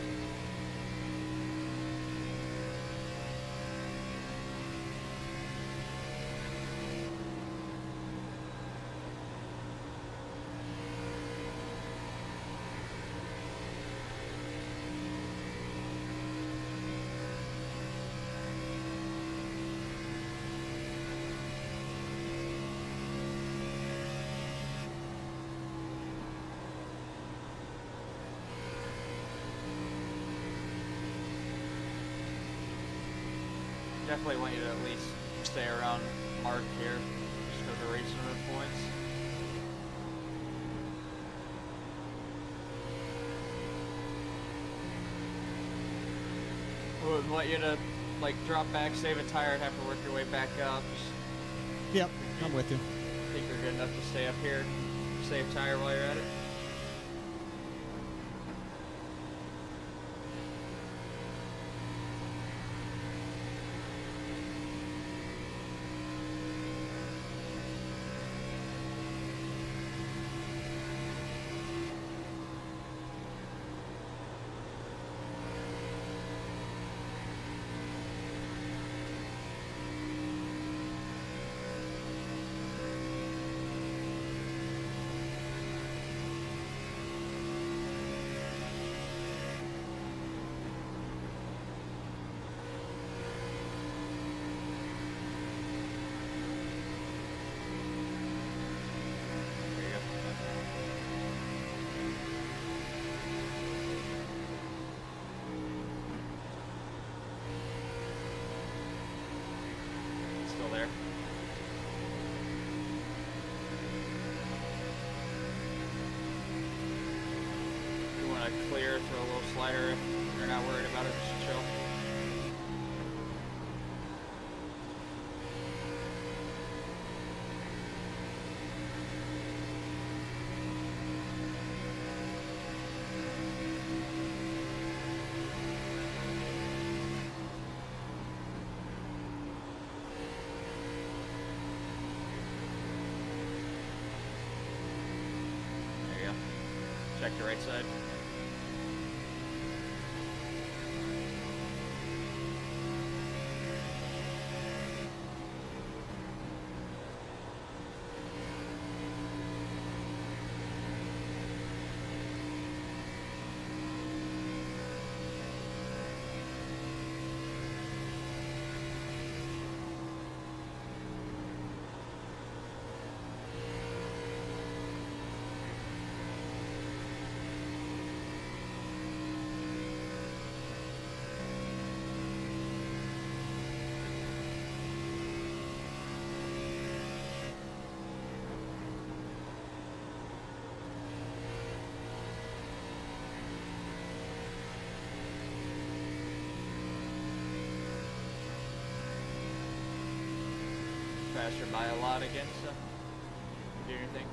Definitely want you to at least stay around Mark here, just because we're racing with points. We would want you to like drop back, save a tire, and have to work your way back up. Yep, I'm with you. Think you're good enough to stay up here, save tire while you're at it? throw a little slider if you're not worried about it. Just chill. There you go. Check the right side. Faster by a lot again, so do your thing.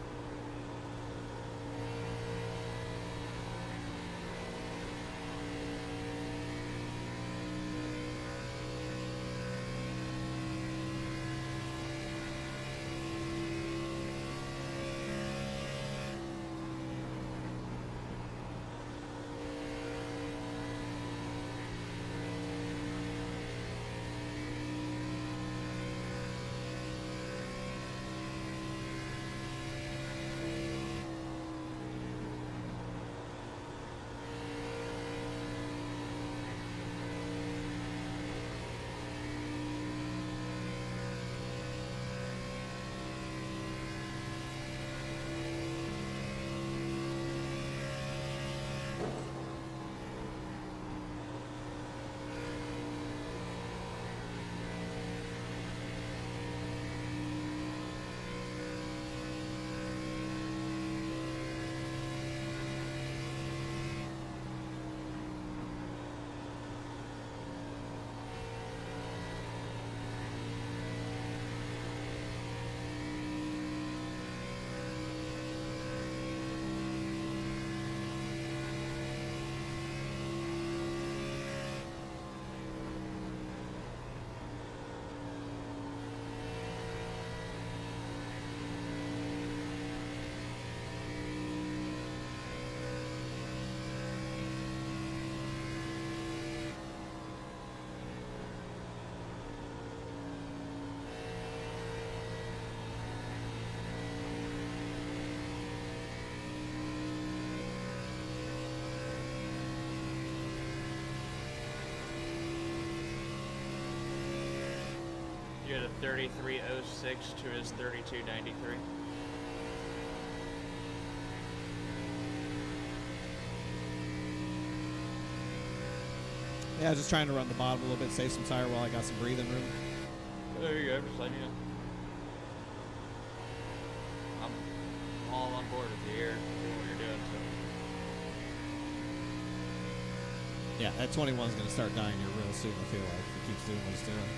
You had a 3306 to his 3293. Yeah, just trying to run the bottom a little bit, save some tire while I got some breathing room. There you go, just letting you know. I'm all on board with you here, doing what you're doing, so. Yeah, that 21's going to start dying here real soon, I feel like, if it keeps doing what it's doing.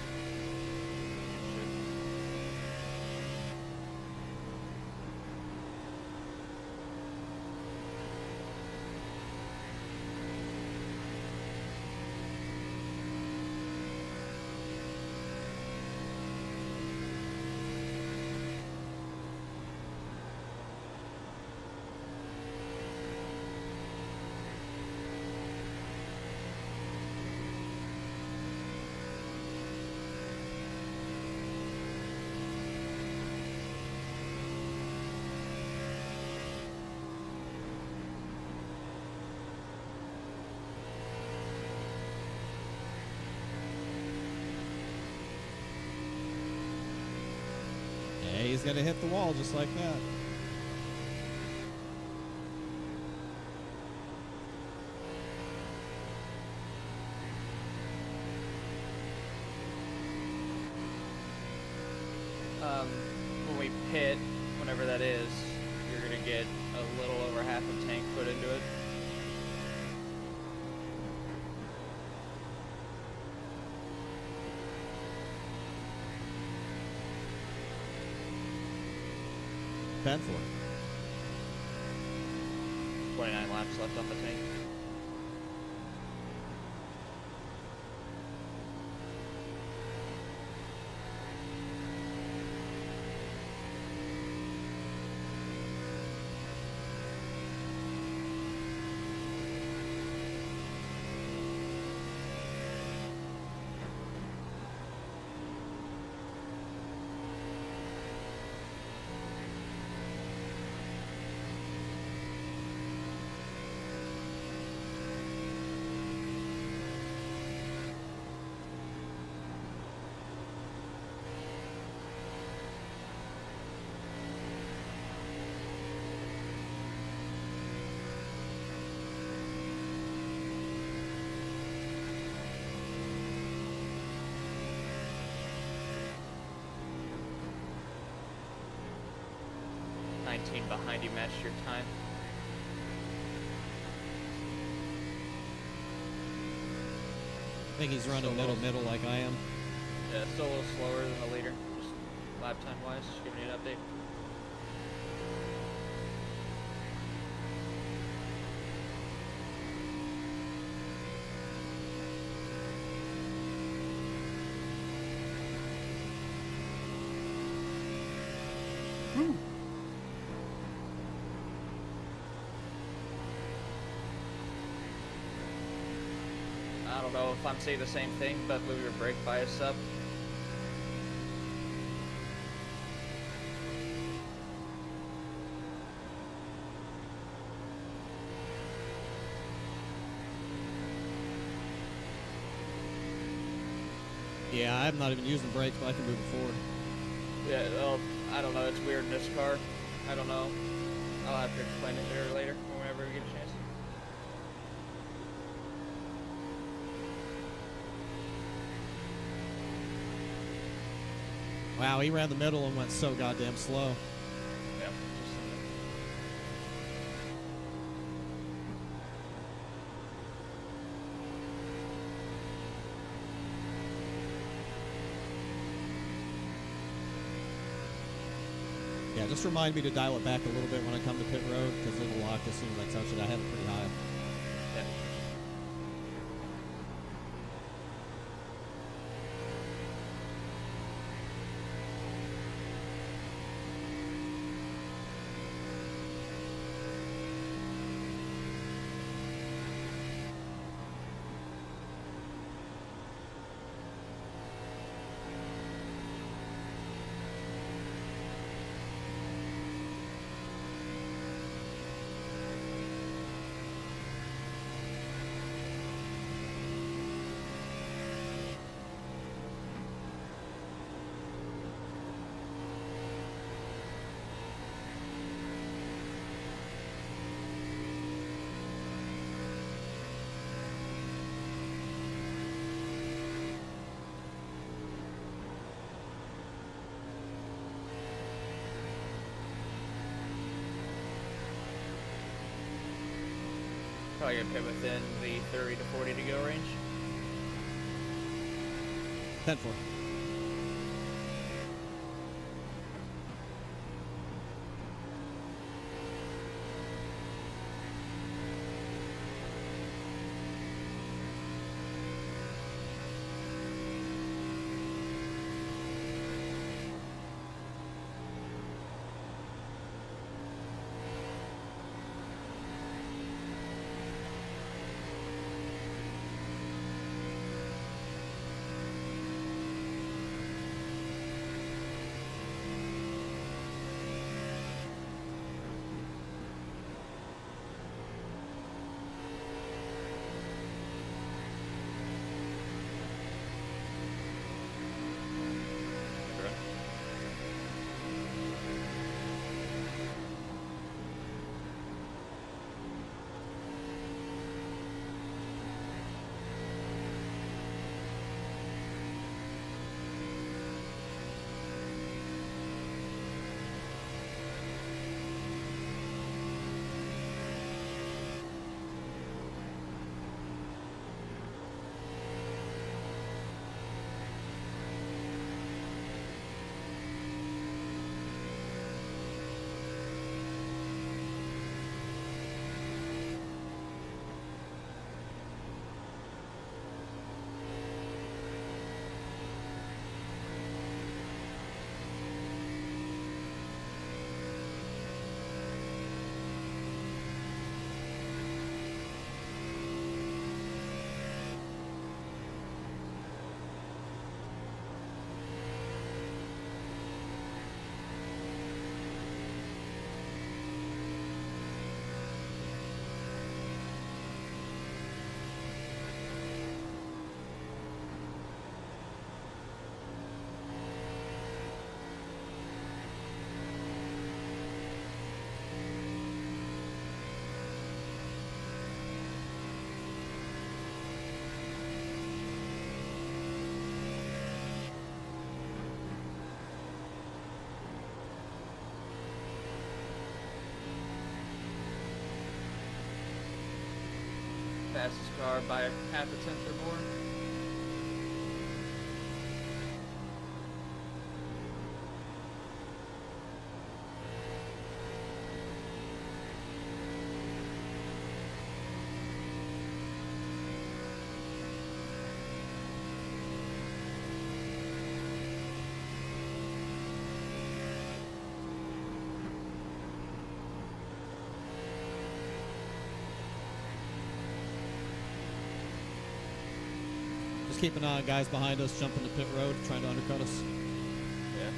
He's going to hit the wall just like that. When we pit, whenever that is, you're going to get a little over half a tank put into it. pen for? 29 laps left on the tank. Behind you matched your time. I think he's running middle like I am. Yeah, still a little slower than the leader, just lap time wise. Just giving you an update. I don't know if I'm saying the same thing, but move your brake bias up. Yeah, I'm not even using brakes, but I can move it forward. Yeah, well, I don't know. It's weird in this car. I don't know. I'll have to explain it there later, or whenever we get a chance. Wow, he ran the middle and went so goddamn slow. Yep. Yeah, just remind me to dial it back a little bit when I come to pit road, because it'll lock as soon as I touch it. I have it pretty high. Yeah. Probably gonna pit within the 30 to 40 to go range. 10-4. fastest car by half a tenth or more. Just keep an eye on guys behind us jumping the pit road, trying to undercut us. Yeah,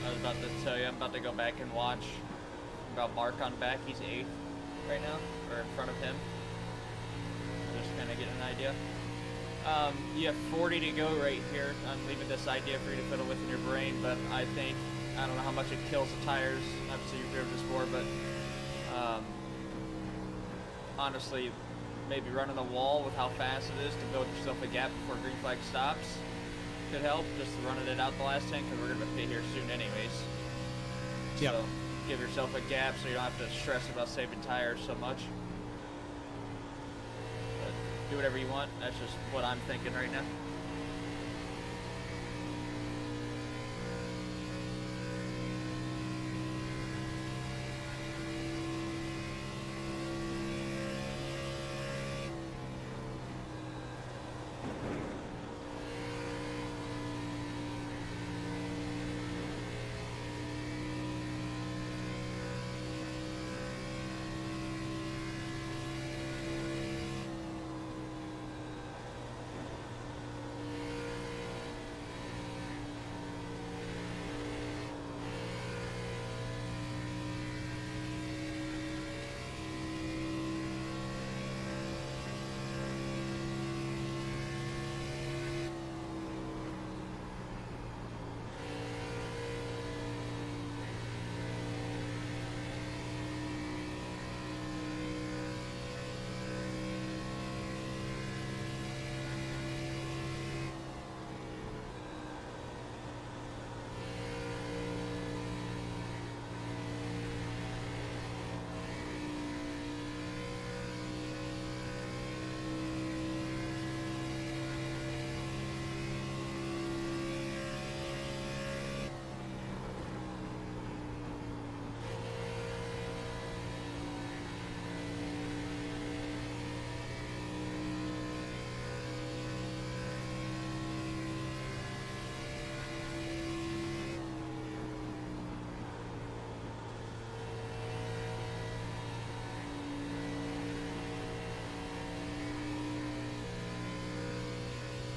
I was about to tell you, I'm about to go back and watch about Mark on back. He's 8th right now, or in front of him. Just kind of get an idea. You have 40 to go right here. I'm leaving this idea for you to fiddle with in your brain, but I think, I don't know how much it kills the tires. Obviously you've driven this before, but honestly, maybe running a wall with how fast it is to build yourself a gap before green flag stops could help. Just running it out the last 10, because we're going to pit here soon anyways. Yep. So give yourself a gap so you don't have to stress about saving tires so much. But do whatever you want. That's just what I'm thinking right now.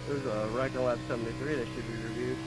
There's a Ryker Lab 73 that should be reviewed.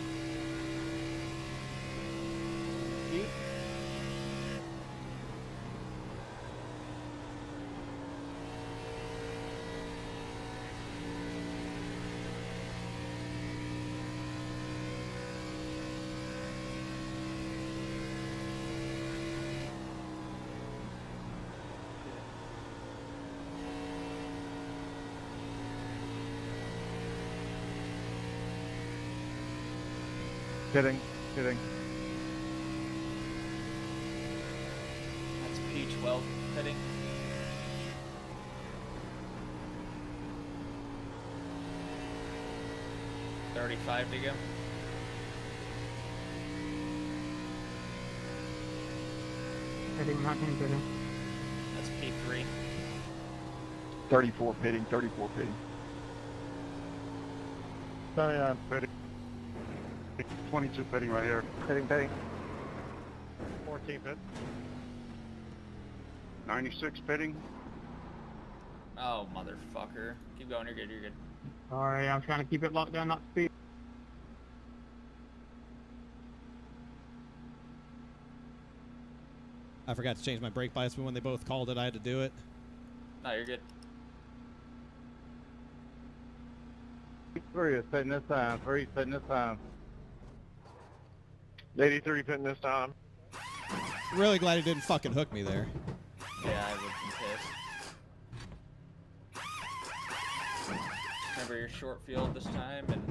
Hitting. That's P12 heading. $35 to go. Heading 19 pitting. That's P3. 34 pitting. Pitting. 22 pitting right here. Pitting. 14 pit. 96 pitting. Oh, motherfucker. Keep going, you're good. Sorry, I'm trying to keep it locked down, not speed. I forgot to change my brake bias, but when they both called it, I had to do it. No, you're good. 3 is pitting this time. 3 is pitting this time. 83 pitting this time. Really glad he didn't fucking hook me there. Yeah, I would be pissed. Remember your short field this time, and if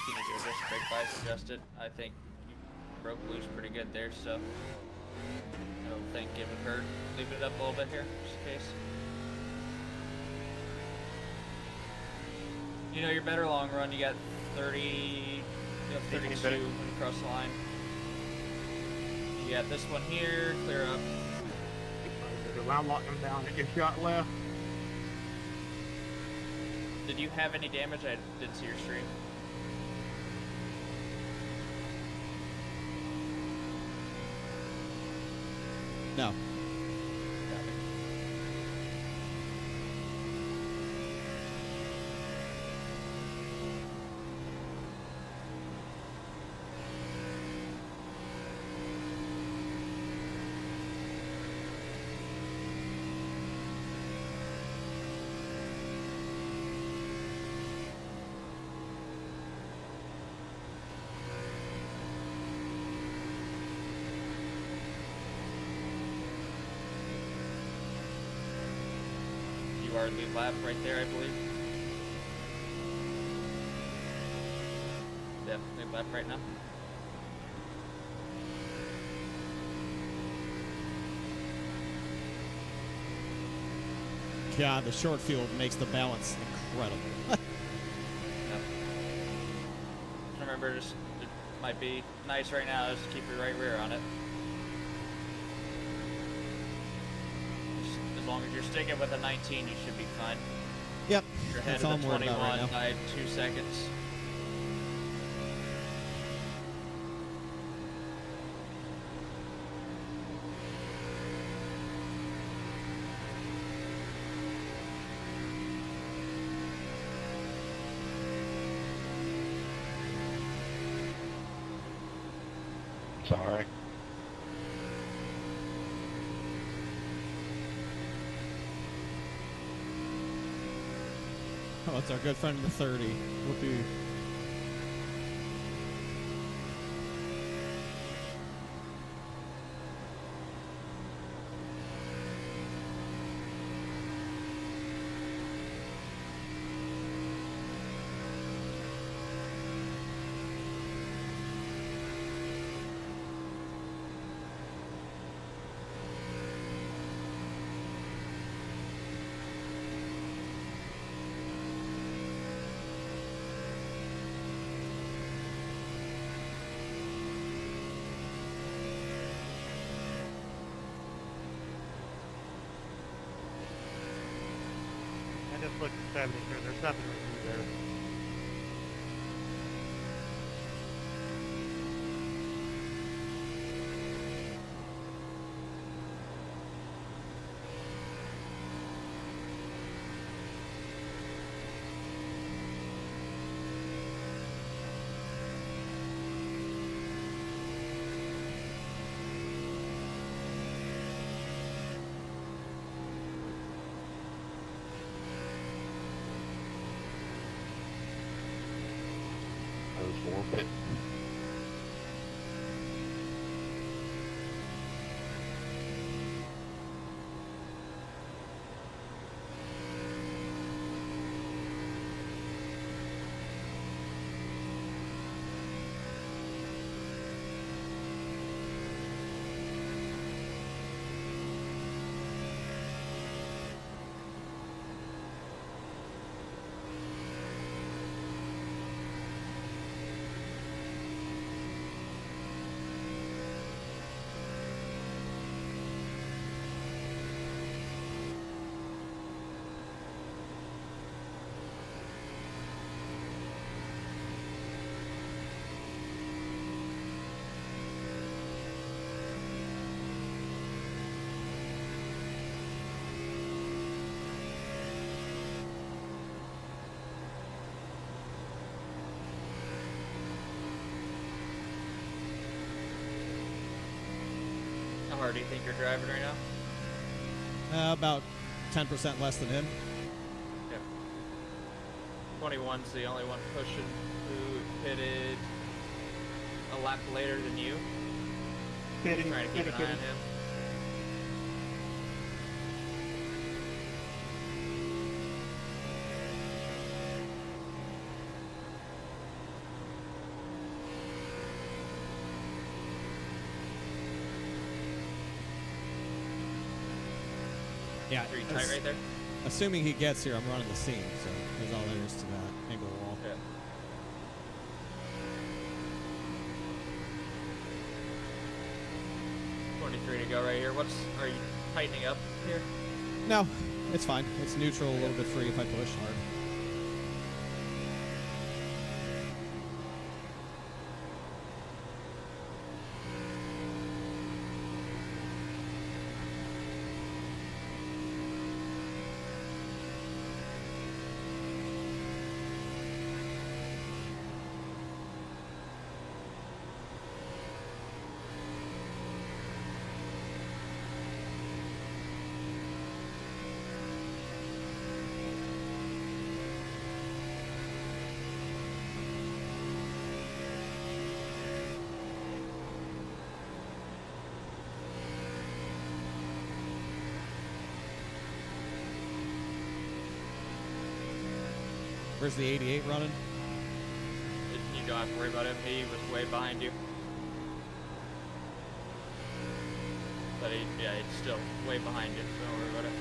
you need to adjust brake bias, adjust it. I think you broke loose pretty good there, so I don't think giving her leaving it up a little bit here, just in case. You know, your better long run, you got 30, you got 32 when you cross the line. You got this one here, clear up. I'm locking them down at your shot left. Did you have any damage? I didn't see your stream. No. Got it. You are lead lap right there, I believe. Yep, lead lap right now. God, the short field makes the balance incredible. Yep. Remember, just it might be nice right now just to keep your right rear on it. As long as you're sticking with a 19, you should be fine. Yep. You're ahead That's of all the I'm worried 21 about right now. by 2 seconds. Sorry. Oh, it's our good friend in the 30. Whoopee. I just looked at 70 here. There's nothing to do there. How hard do you think you're driving right now? About 10% less than him. Yep. 21's the only one pushing who pitted a lap later than you. Kitty, Trying to keep an eye on him. Yeah. Are you tight right there? Assuming he gets here, I'm running the seam, so there's all there is to that. Angle wall. Yeah. .23 to go right here. Are you tightening up here? No, it's fine. It's neutral, a little bit free if I push hard. Where's the 88 running? You don't have to worry about him. He was way behind you. But he's still way behind you, so don't worry about it.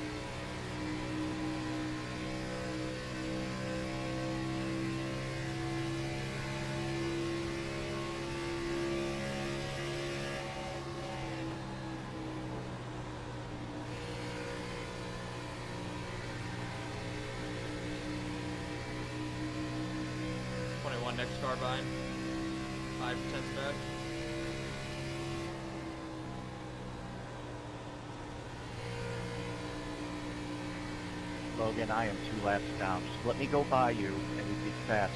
Next car behind. 5 tenths back. Logan, I am 2 laps down. Just let me go by you and we'd be faster.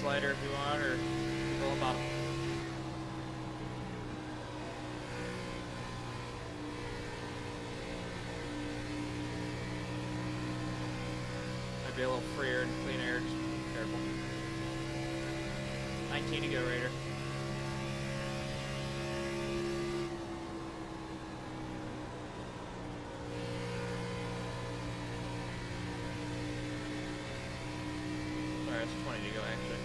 Slider if you want, or roll him bottom. Might be a little freer and clean air, just be careful. 19 to go, Raider. Sorry, it's 20 to go actually.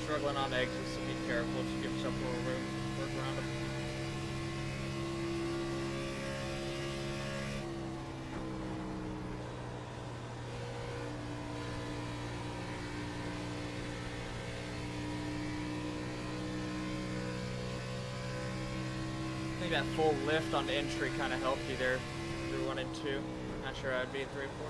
Struggling on exits, so be careful. Just give yourself a little room. Work around them. I think that full lift on the entry kind of helped you there through 1 and 2. Not sure I'd be in 3 and 4.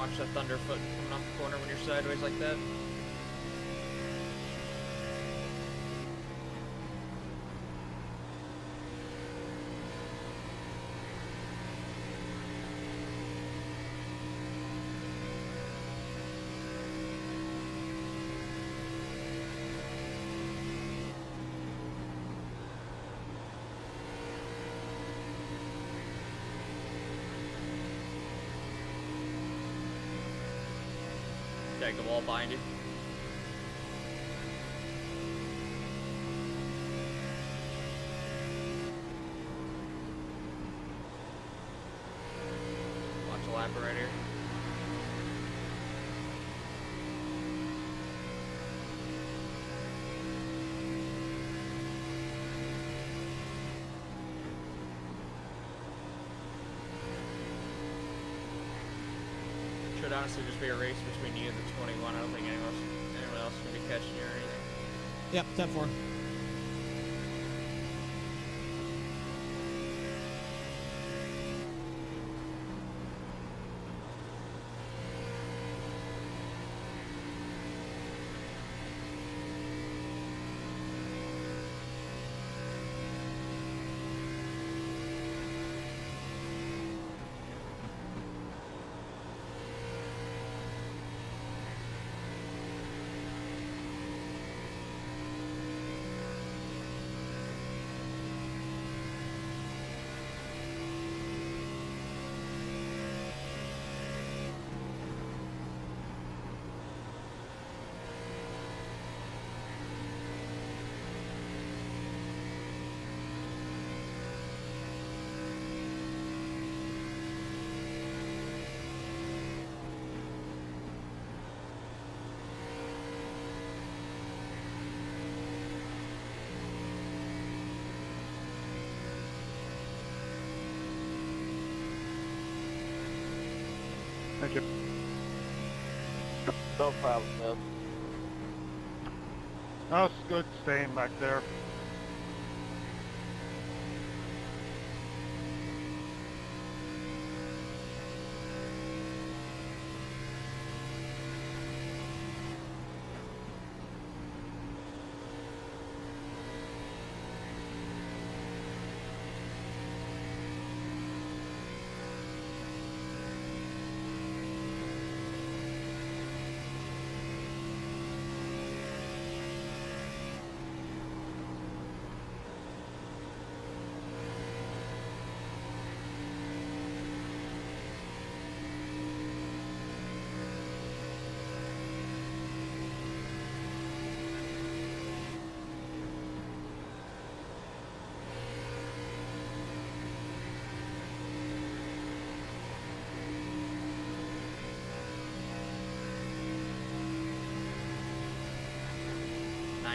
Watch the Thunderfoot coming off the corner when you're sideways like that. The wall behind you. Watch the lapper right here. Should honestly just be a race between you and the 21. I don't think anyone else is going to be catching you or anything. Yep, 10-4. Thank you. No problem, man. Oh, it's good staying back there.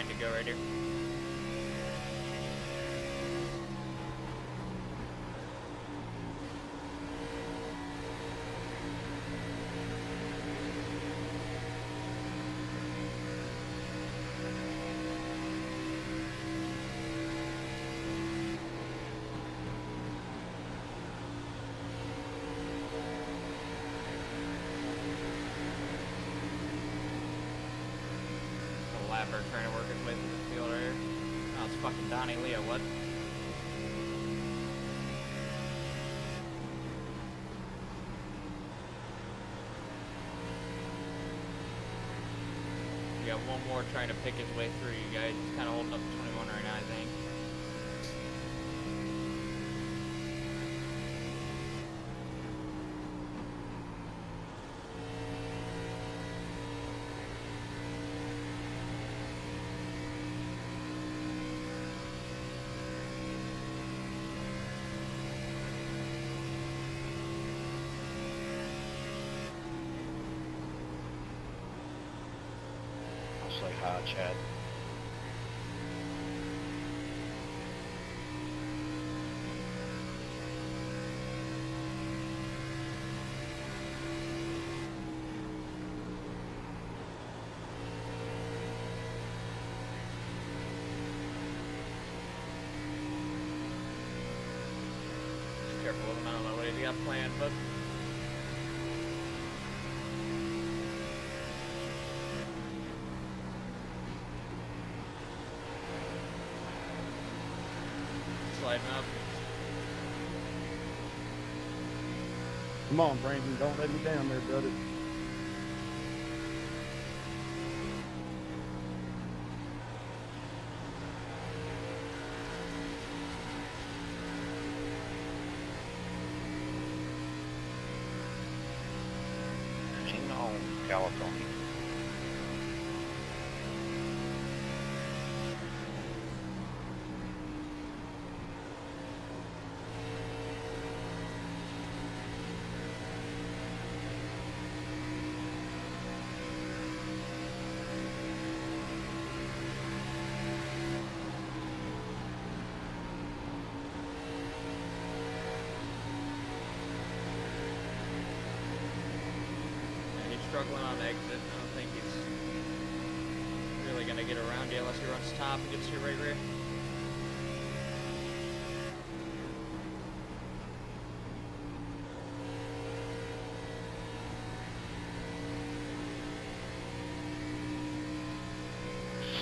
To go right here. Lapper trying to work his way through the field right here. Oh, it's fucking Donnie Leo, what? We got one more trying to pick his way through you guys. He's kind of holding up 21 right now, I think. Say hi, Chad. Just careful with him. I don't know what he's got planned, but sliding up. Come on, Brandon, don't let me down there, brother. Hang on, California. Struggling on exit. I don't think he's really gonna get around you unless he runs top and gets to your right rear.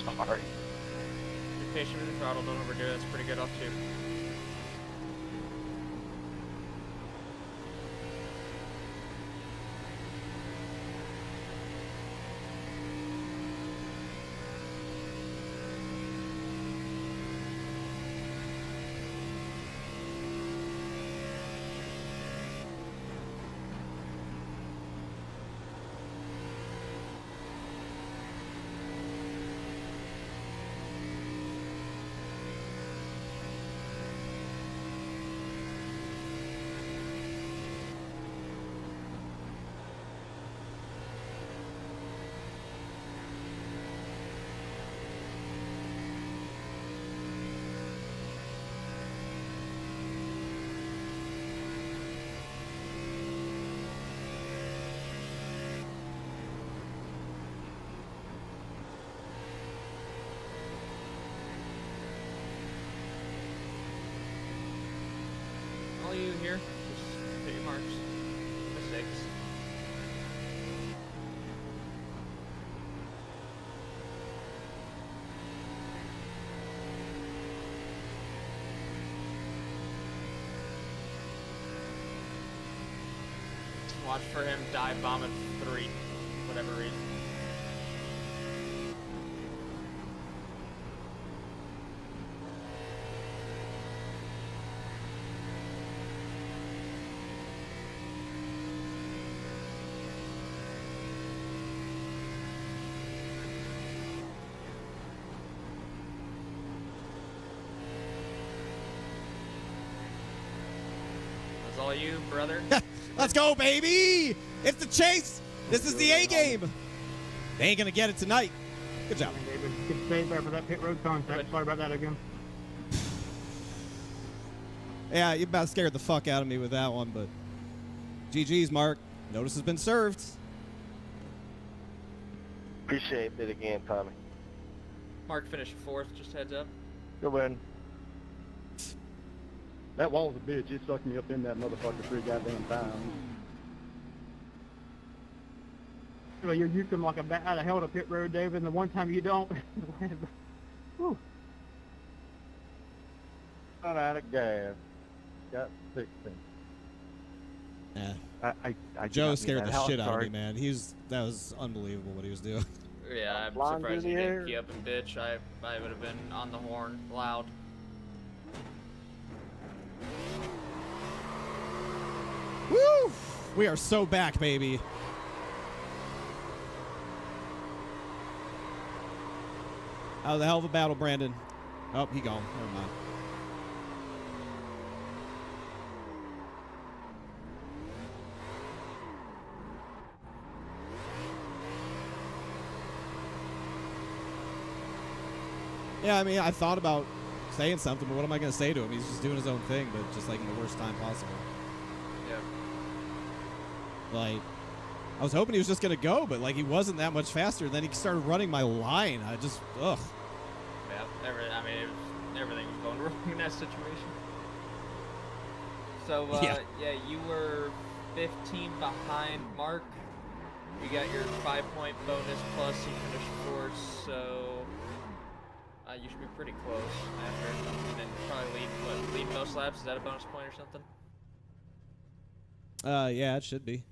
Sorry. Be patient with the throttle, don't overdo it. That's pretty good off too. All you here, just hit your marks. Mistakes. Watch for him dive bomb at 3, whatever reason. That's all you, brother. Let's go, baby! It's the chase! This is the A game! They ain't gonna get it tonight. Good job. David, good save there for that pit road contact. Sorry about that again. Yeah, you about scared the fuck out of me with that one, but GG's, Mark. Notice has been served. Appreciate it again, Tommy. Mark finished 4th, just heads up. Good win. That wall's a bitch. It sucked me up in that motherfucker 3 goddamn times. Well, you're used to like a bat out of hell to pit road, David, and the one time you don't. Whew. Not out of gas. Got 16. Yeah. I Joe scared the shit out of me, man. That was unbelievable what he was doing. Yeah, I'm Flying surprised through he the didn't air. key up and bitch. I would have been on the horn, loud. Woo! We are so back, baby. That was a hell of a battle, Brandon. Oh, he gone. Never mind. Yeah, I mean, I thought about saying something, but what am I going to say to him? He's just doing his own thing, but just like in the worst time possible. Yeah. Like, I was hoping he was just going to go, but like he wasn't that much faster. Then he started running my line. I just, ugh. Yeah, everything was going wrong in that situation. So, yeah, you were 15 behind Mark. You got your 5-point bonus plus you finished 4th, so You should be pretty close after, and then probably lead most laps. Is that a bonus point or something? Yeah, it should be.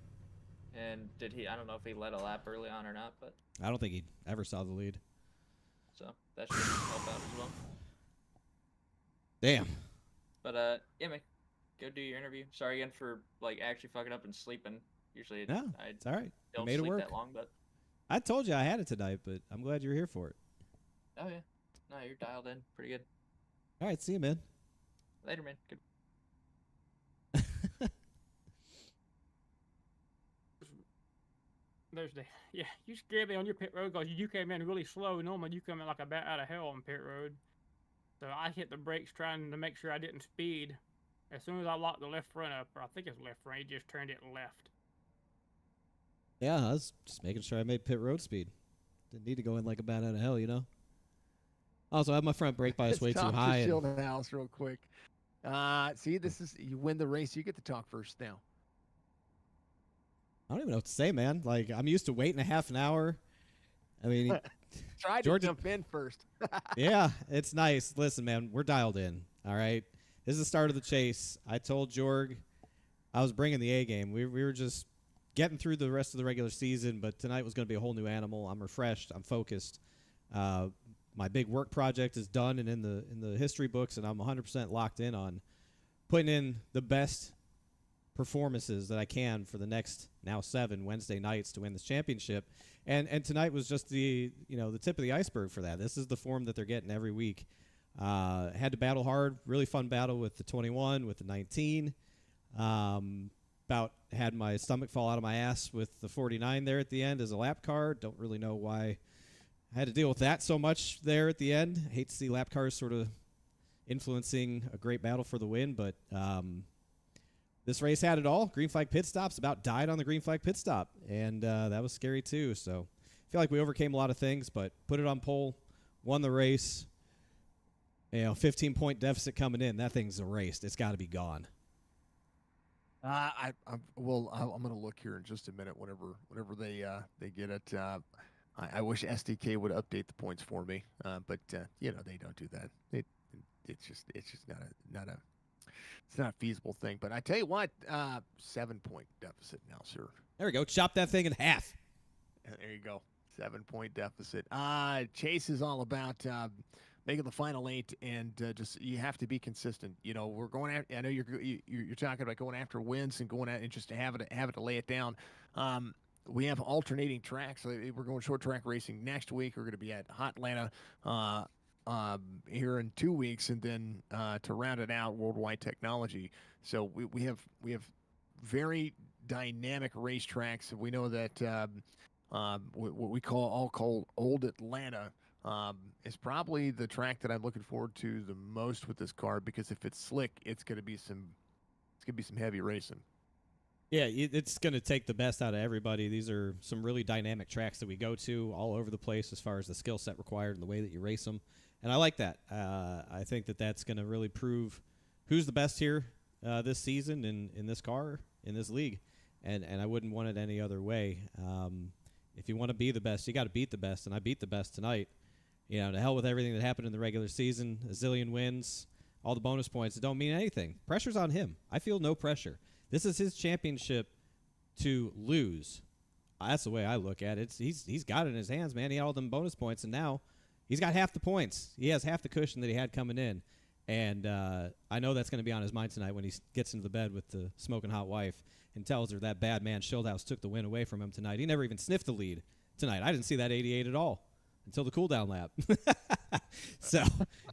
And did he? I don't know if he led a lap early on or not, but I don't think he ever saw the lead. so that should help out as well. Damn. But yeah, man, go do your interview. Sorry again for like actually fucking up and sleeping. Usually, No, I it's all right. don't You made it sleep work. that long, but I told you I had it tonight, but I'm glad you were here for it. oh yeah, no, you're dialed in pretty good. All right, see you, man. Later, man. Good. Thursday. Yeah, you scared me on your pit road because you came in really slow. Normally you come in like a bat out of hell on pit road. So I hit the brakes trying to make sure I didn't speed. As soon as I locked the left front up, or I think it's left front, he just turned it left. Yeah, I was just making sure I made pit road speed. Didn't need to go in like a bat out of hell, you know? Also, I have my front brake bias way too high. Shield house real quick. See, this is, you win the race, you get to talk first now. I don't even know what to say, man. Like, I'm used to waiting a half an hour. I mean, try to jump in first. Yeah, it's nice. Listen, man, we're dialed in. All right, this is the start of the chase. I told Jorg I was bringing the A game. We were just getting through the rest of the regular season, but tonight was going to be a whole new animal. I'm refreshed. I'm focused. My big work project is done and in the history books, and I'm 100% locked in on putting in the best performances that I can for the next now 7 Wednesday nights to win this championship. And tonight was just the tip of the iceberg for that. This is the form that they're getting every week. Had to battle hard, really fun battle with the 21, with the 19. About had my stomach fall out of my ass with the 49 there at the end as a lap car. Don't really know why I had to deal with that so much there at the end. I hate to see lap cars sort of influencing a great battle for the win, but this race had it all. Green flag pit stops, about died on the green flag pit stop, and that was scary too. So I feel like we overcame a lot of things, but put it on pole, won the race. 15-point deficit coming in. That thing's erased. It's got to be gone. I'm going to look here in just a minute. Whenever they get it, I wish SDK would update the points for me, but they don't do that. It's just not a feasible thing. But I tell you what, 7-point deficit now, sir. There we go. Chop that thing in half. There you go. 7-point deficit. Chase is all about making the final 8, and just you have to be consistent. We're going after. I know you're talking about going after wins and going out and just have it to lay it down. We have alternating tracks. We're going short track racing next week. We're going to be at Hot Atlanta here in 2 weeks, and then to round it out, Worldwide Technology. So we have very dynamic racetracks. We know that what we call Old Atlanta is probably the track that I'm looking forward to the most with this car, because if it's slick, it's going to be some heavy racing. Yeah, it's going to take the best out of everybody. These are some really dynamic tracks that we go to all over the place as far as the skill set required and the way that you race them. And I like that. I think that that's going to really prove who's the best here this season in this car, in this league. And I wouldn't want it any other way. If you want to be the best, you got to beat the best. And I beat the best tonight. To hell with everything that happened in the regular season, a zillion wins, all the bonus points. It don't mean anything. Pressure's on him. I feel no pressure. This is his championship to lose. That's the way I look at it. He's got it in his hands, man. He had all them bonus points, and now he's got half the points. He has half the cushion that he had coming in. And I know that's going to be on his mind tonight when he gets into the bed with the smoking hot wife and tells her that bad man Schildhaus took the win away from him tonight. He never even sniffed the lead tonight. I didn't see that 88 at all until the cool-down lap. So,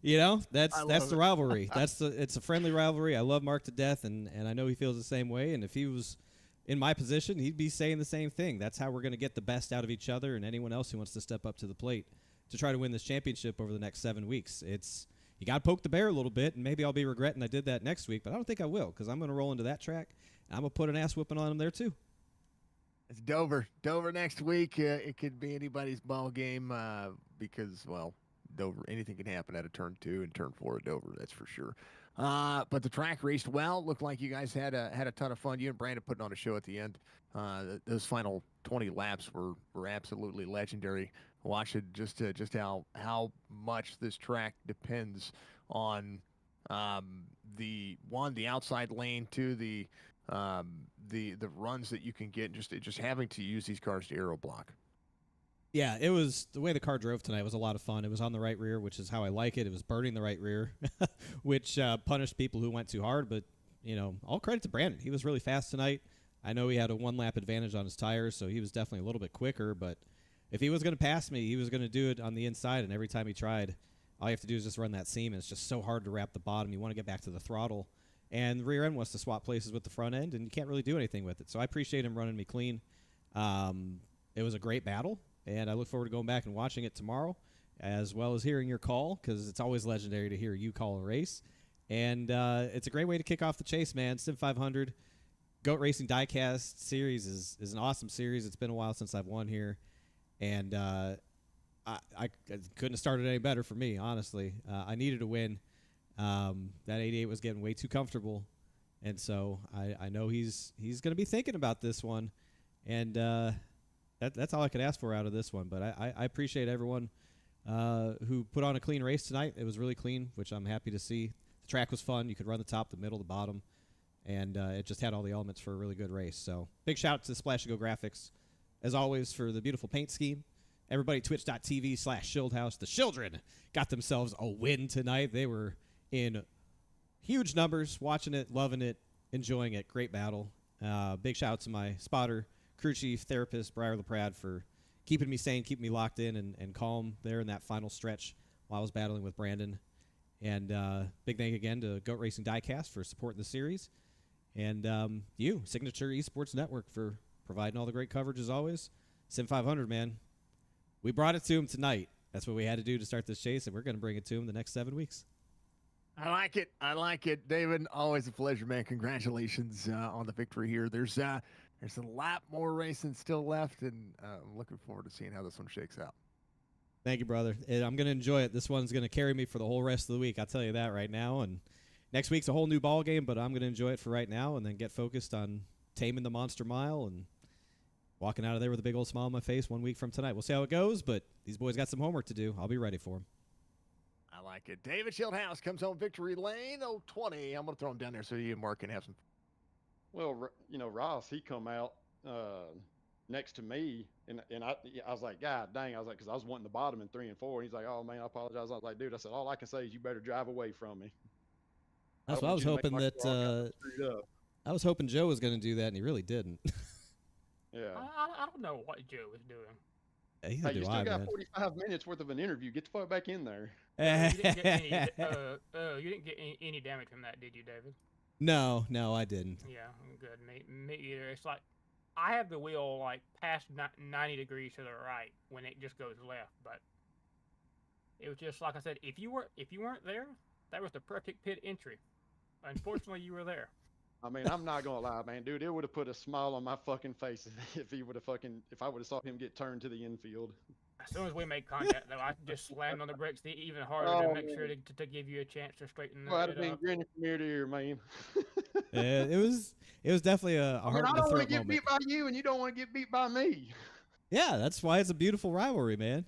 that's the rivalry. It's a friendly rivalry. I love Mark to death, and I know he feels the same way. And if he was in my position, he'd be saying the same thing. That's how we're going to get the best out of each other and anyone else who wants to step up to the plate to try to win this championship over the next 7 weeks. You got to poke the bear a little bit, and maybe I'll be regretting I did that next week, but I don't think I will, because I'm going to roll into that track, and I'm going to put an ass whooping on him there too. It's Dover next week. It could be anybody's ball game because, well, Dover, anything can happen at a turn 2 and turn 4 at Dover, that's for sure. But the track raced well. Looked like you guys had a ton of fun. You and Brandon putting on a show at the end. Those final 20 laps were absolutely legendary. watching just how much this track depends on the outside lane, to the runs that you can get, just having to use these cars to aero block. Yeah, it was the way the car drove tonight was a lot of fun. It was on the right rear, which is how I like it. It was burning the right rear, which punished people who went too hard. But all credit to Brandon. He was really fast tonight. I know he had a 1-lap advantage on his tires, so he was definitely a little bit quicker. But if he was going to pass me, he was going to do it on the inside. And every time he tried, all you have to do is just run that seam. And it's just so hard to wrap the bottom. You want to get back to the throttle, and the rear end wants to swap places with the front end, and you can't really do anything with it. So I appreciate him running me clean. It was a great battle. And I look forward to going back and watching it tomorrow, as well as hearing your call, because it's always legendary to hear you call a race. And it's a great way to kick off the chase, man. SIM500, GOAT Racing Diecast series is an awesome series. It's been a while since I've won here. And I couldn't have started any better for me, honestly. I needed a win. That 88 was getting way too comfortable. And so I know he's going to be thinking about this one. And that's all I could ask for out of this one. But I appreciate everyone who put on a clean race tonight. It was really clean, which I'm happy to see. The track was fun. You could run the top, the middle, the bottom. And it just had all the elements for a really good race. So big shout out to Splash Go Graphics, as always, for the beautiful paint scheme. Everybody, twitch.tv/Shieldhouse. The children got themselves a win tonight. They were in huge numbers, watching it, loving it, enjoying it. Great battle. Big shout out to my spotter, crew chief, therapist, Briar LaPrade, for keeping me sane, keeping me locked in and calm there in that final stretch while I was battling with Brandon. And big thank again to GOAT Racing Diecast for supporting the series. And you, Signature Esports Network, for providing all the great coverage as always. SIM500, man. We brought it to him tonight. That's what we had to do to start this chase, and we're going to bring it to him the next 7 weeks. I like it, David. Always a pleasure, man. Congratulations on the victory here. There's a lot more racing still left, and I'm looking forward to seeing how this one shakes out. Thank you, brother. I'm going to enjoy it. This one's going to carry me for the whole rest of the week. I'll tell you that right now. And next week's a whole new ball game, but I'm going to enjoy it for right now and then get focused on taming the Monster Mile and walking out of there with a big old smile on my face 1 week from tonight. We'll see how it goes, but these boys got some homework to do. I'll be ready for them. I like it. David Shieldhouse comes home victory lane 020. I'm going to throw him down there so you and Mark can have some. Well, Ross, he come out next to me, and I was like, God dang, I was like, because I was wanting the bottom in 3 and 4, and he's like, oh man, I apologize. I was like, dude, I said, all I can say is you better drive away from me. That's what I was hoping that. I was hoping Joe was going to do that, and he really didn't. Yeah. I don't know what Joe was doing. Hey, you still got 45 minutes worth of an interview. Get the fuck back in there. You didn't get any damage from that, did you, David? No, I didn't. Yeah, good. Me either. It's like I have the wheel like past 90 degrees to the right when it just goes left, but it was just like I said. If you weren't there, that was the perfect pit entry. Unfortunately, you were there. I mean, I'm not gonna lie, man, dude. It would have put a smile on my fucking face if I would have saw him get turned to the infield. As soon as we made contact, though, I just slammed on the brakes even harder to make sure to give you a chance to straighten I'd have been grinning from ear to ear, man. Yeah, it was definitely a hard. I don't want to get beat by you, and you don't want to get beat by me. Yeah, that's why it's a beautiful rivalry, man.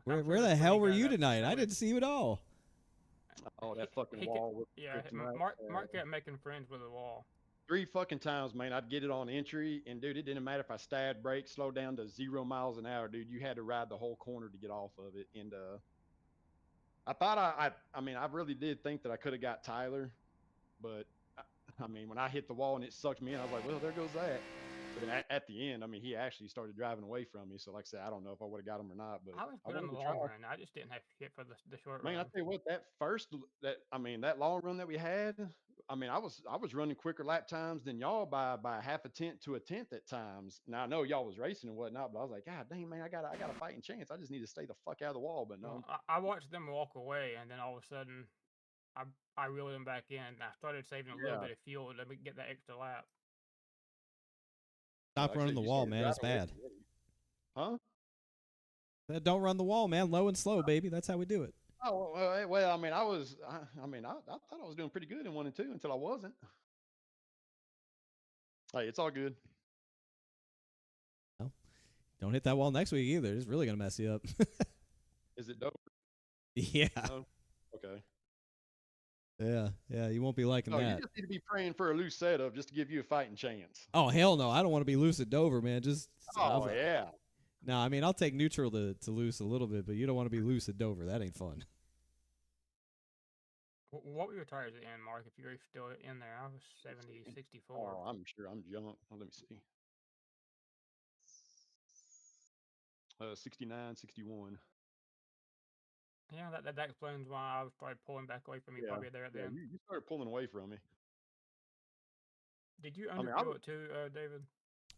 Where the hell were you tonight? I didn't see you at all. Oh, that fucking wall. Mark kept making friends with the wall. 3 fucking times, man. I'd get it on entry, and dude, it didn't matter if I stayed brake, slowed down to 0 miles an hour, dude. You had to ride the whole corner to get off of it. And I thought I mean, I really did think that I could have got Tyler, but I mean, when I hit the wall and it sucked me in, I was like, well, there goes that. But then at the end, I mean, he actually started driving away from me. So, like I said, I don't know if I would have got him or not. But I was good on the long run. I just didn't have to hit for the short run. Man, I tell you what, that long run that we had, I mean, I was running quicker lap times than y'all by half a tenth to a tenth at times. Now I know y'all was racing and whatnot, but I was like, God dang, man, I got a fighting chance. I just need to stay the fuck out of the wall. But no, I watched them walk away, and then all of a sudden, I reeled them back in. I started saving a little bit of fuel to get that extra lap. Stop running the wall, man. It's bad. Huh? Don't run the wall, man. Low and slow, baby. That's how we do it. Oh, well, I mean, I thought I was doing pretty good in 1 and 2 until I wasn't. Hey, it's all good. Well, Don't hit that wall next week either. It's really gonna mess you up. Is it Dover? Yeah. No? Okay. Yeah. You won't be liking No, that. you just need to be praying for a loose setup just to give you a fighting chance. Oh hell no! I don't want to be loose at Dover, man. Oh yeah. No, I mean I'll take neutral to loose a little bit, but you don't want to be loose at Dover. That ain't fun. What were your tires at the end, Mark? If you were still in there, I was 70, 64. Oh, I'm sure I'm junk. Let me see. 69, 61. Yeah, that explains why I started pulling back away from you probably there at the end. You started pulling away from me. Did you I mean, underfill it too, David?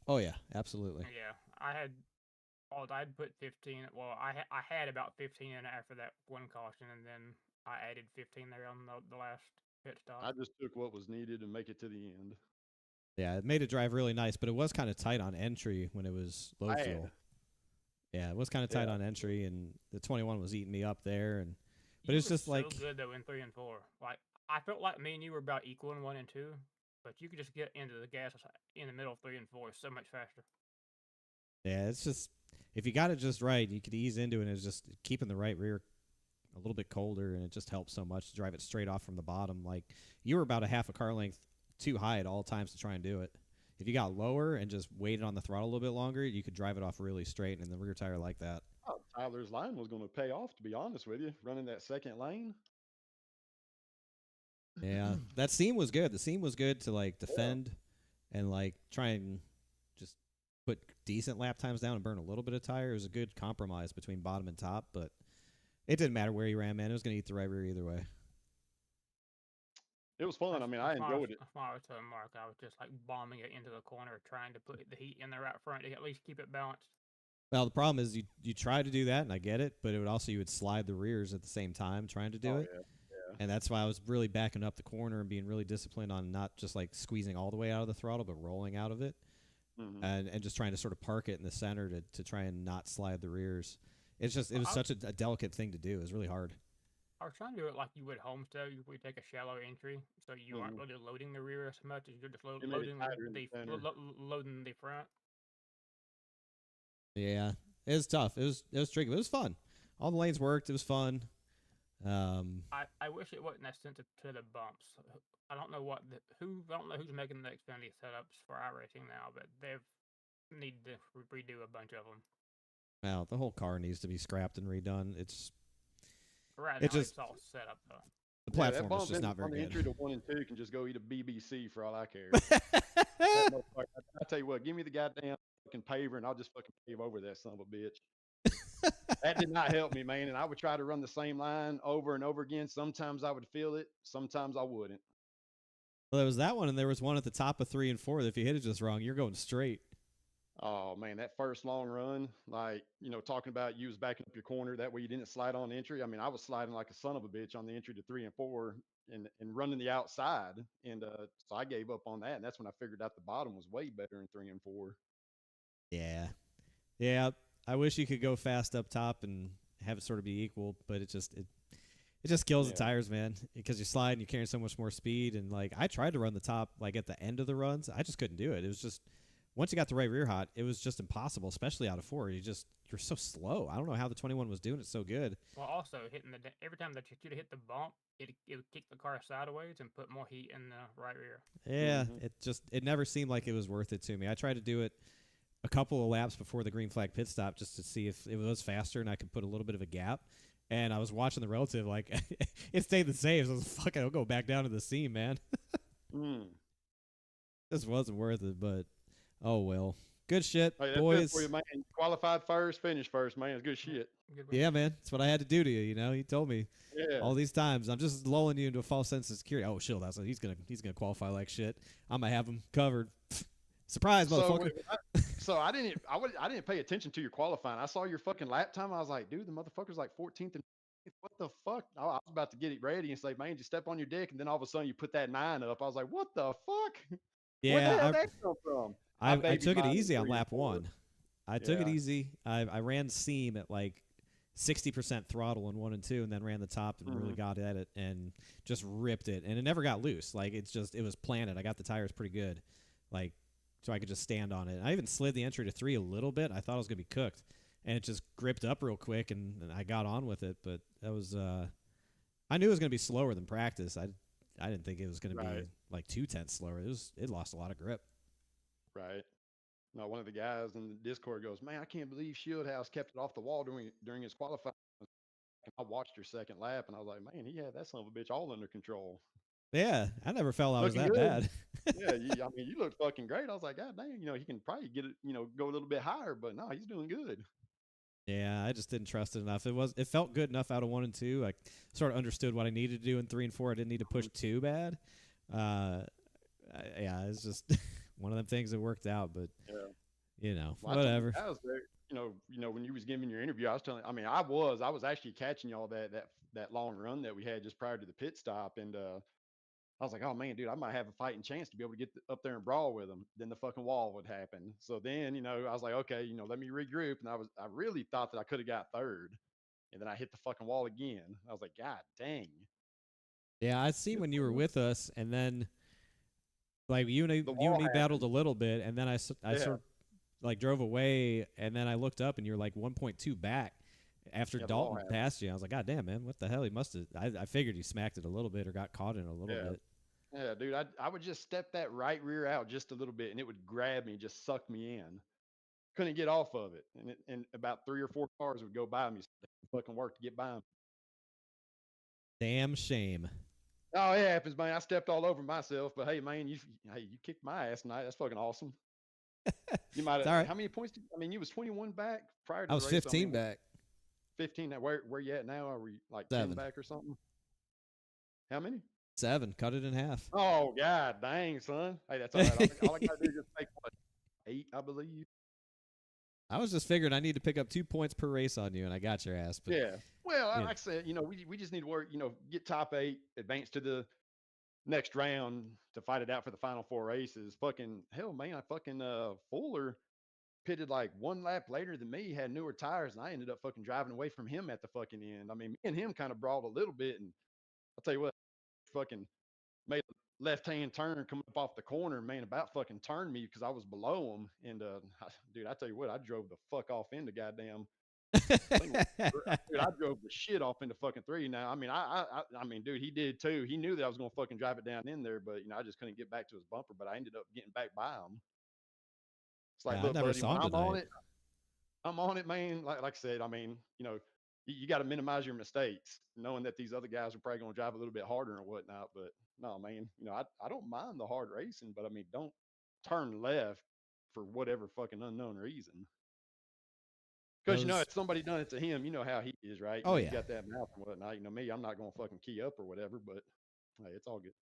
Oh yeah, absolutely. Yeah, I'd put 15. Well, I had about 15 in after that one caution, and then I added 15 there on the last pit stop. I just took what was needed to make it to the end. Yeah, it made it drive really nice, but it was kind of tight on entry when it was low fuel. Yeah, it was kind of tight on entry, and the 21 was eating me up there. But it's just like so good though in 3 and 4. Like I felt like me and you were about equal in 1 and 2, but you could just get into the gas in the middle of 3 and 4 so much faster. Yeah, it's just if you got it just right, you could ease into it. And it's just keeping the right rear a little bit colder, and it just helps so much to drive it straight off from the bottom. Like you were about a half a car length too high at all times to try and do it. If you got lower and just waited on the throttle a little bit longer, you could drive it off really straight, and the rear tire like that. Oh, Tyler's line was going to pay off, to be honest with you, running that second lane. Yeah, that seam was good. The seam was good to like defend and like try and just put decent lap times down and burn a little bit of tire. It was a good compromise between bottom and top, but it didn't matter where you ran, man. It was going to eat the right rear either way. It was fun. I mean, I enjoyed it. That's why I was telling Mark I was just like bombing it into the corner, trying to put the heat in there right front to at least keep it balanced. Well, the problem is you try to do that, and I get it, but it would also you would slide the rears at the same time trying to do it. Yeah. And that's why I was really backing up the corner and being really disciplined on not just like squeezing all the way out of the throttle, but rolling out of it, and just trying to sort of park it in the center to try and not slide the rears. It was such a delicate thing to do. It was really hard. I was trying to do it like you would homestead. We take a shallow entry, so you aren't really loading the rear as much as you're just loading the front. Yeah, it was tough. It was tricky, but it was fun. All the lanes worked. It was fun. I wish it wasn't that sensitive to the bumps. I don't know who's making the Xfinity setups for iRacing now, but they've need to redo a bunch of them. Well, the whole car needs to be scrapped and redone. It's all set up though. The platform is just not very good. The entry to 1 and 2 can just go eat a BBC for all I care. I tell you what, give me the goddamn fucking paver and I'll just fucking pave over that son of a bitch. That did not help me, man. And I would try to run the same line over and over again. Sometimes I would feel it. Sometimes I wouldn't. Well, there was that one, and there was one at the top of 3 and 4 that if you hit it just wrong, you're going straight. Oh, man, that first long run, like, talking about you was backing up your corner. That way you didn't slide on entry. I mean, I was sliding like a son of a bitch on the entry to 3 and 4 and running the outside. And so I gave up on that. And that's when I figured out the bottom was way better in 3 and 4. Yeah. Yeah. I wish you could go fast up top and have it sort of be equal, but it just kills the tires, man, because you slide and you're carrying so much more speed. And like I tried to run the top like at the end of the runs, I just couldn't do it. It was just once you got the right rear hot, it was just impossible, especially out of 4. You're so slow. I don't know how the 21 was doing it so good. Well, also every time that you hit the bump, it would kick the car sideways and put more heat in the right rear. Yeah, it never seemed like it was worth it to me. I tried to do it a couple of laps before the green flag pit stop just to see if it was faster and I could put a little bit of a gap. And I was watching the relative, like, it stayed the same. So I was like, fuck it, I'll go back down to the seam, man. This wasn't worth it, but oh well. Good shit, hey, boys. For you, man. Qualified first, finished first, man. It's good shit. Yeah, man. That's what I had to do to you, He told me all these times. I'm just lulling you into a false sense of security. Oh, shit, he's gonna qualify like shit. I'm gonna have him covered. Surprise, motherfucker. So I didn't pay attention to your qualifying. I saw your fucking lap time. I was like, dude, the motherfucker's like 14th and what the fuck? I was about to get it ready and say, man, just step on your dick, and then all of a sudden you put that 9 up. I was like, what the fuck? Yeah, where the hell did that come from? I took it easy on lap 1. I took it easy. I ran seam at like 60% throttle in 1 and 2, and then ran the top and really got at it and just ripped it. And it never got loose. Like it was planted. I got the tires pretty good. Like so I could just stand on it. I even slid the entry to 3 a little bit. I thought I was going to be cooked, and it just gripped up real quick, and I got on with it. But that was I knew it was going to be slower than practice. I didn't think it was going to be like 0.2 slower. It lost a lot of grip. Right. No, one of the guys in the Discord goes, "Man, I can't believe Shieldhouse kept it off the wall during his qualifying." I watched your second lap, and I was like, "Man, he had that son of a bitch all under control." Yeah, I never felt I was Looking that good. bad. Yeah, I mean, you look fucking great. I was like, God damn, he can probably get it, go a little bit higher, but no, he's doing good. Yeah, I just didn't trust it enough. It felt good enough out of 1 and 2. I sort of understood what I needed to do in 3 and 4. I didn't need to push too bad. Yeah, it's just one of them things that worked out, but Well, whatever. I was there, when you was giving your interview, I was telling. I mean, I was actually catching y'all that long run that we had just prior to the pit stop, and I was like, oh man, dude, I might have a fighting chance to be able to get up there and brawl with them. Then the fucking wall would happen. So then, I was like, okay, let me regroup, and I really thought that I could have got third, and then I hit the fucking wall again. I was like, God dang. Yeah, I see when you were with us, and then like you and me battled a little bit, and then I sort of like drove away, and then I looked up, and you're like 1.2 back after Dalton passed you. I was like, God damn, man, what the hell? He must have. I figured he smacked it a little bit or got caught in a little bit. Yeah, dude, I would just step that right rear out just a little bit, and it would grab me, just suck me in. Couldn't get off of it, and about 3 or 4 cars would go by me. So fucking work to get by them. Damn shame. Oh, it happens, man. I stepped all over myself, but hey, man, you kicked my ass tonight. That's fucking awesome. You might have. How many points? You was 21 back prior to the race. I was 15 back. 15. Now, where you at now? Are we like 7 10 back or something? How many? 7. Cut it in half. Oh, God dang, son. Hey, that's all right. All I got to do is just make 8, I believe. I was just figuring I need to pick up 2 points per race on you, and I got your ass. But, yeah. Well, like I said, we just need to work, get top 8, advance to the next round to fight it out for the final 4 races. Fucking hell, man. I fucking Fuller pitted like 1 lap later than me, had newer tires, and I ended up fucking driving away from him at the fucking end. I mean, me and him kind of brawled a little bit, and I'll tell you what, fucking made a left-hand turn coming up off the corner, man, about fucking turned me because I was below him. And dude, I tell you what, I drove the fuck off into goddamn. Dude, I drove the shit off into fucking 3. Now, I mean, dude, he did too. He knew that I was gonna fucking drive it down in there, but I just couldn't get back to his bumper. But I ended up getting back by him. It's like, look, buddy, when I'm on it, man. Like I said, I mean, you got to minimize your mistakes, knowing that these other guys are probably going to drive a little bit harder and whatnot. But no, man, I don't mind the hard racing, but I mean, don't turn left for whatever fucking unknown reason. Because if somebody done it to him, you know how he is, right? Oh, yeah. He's got that mouth and whatnot. Me, I'm not going to fucking key up or whatever, but hey, it's all good.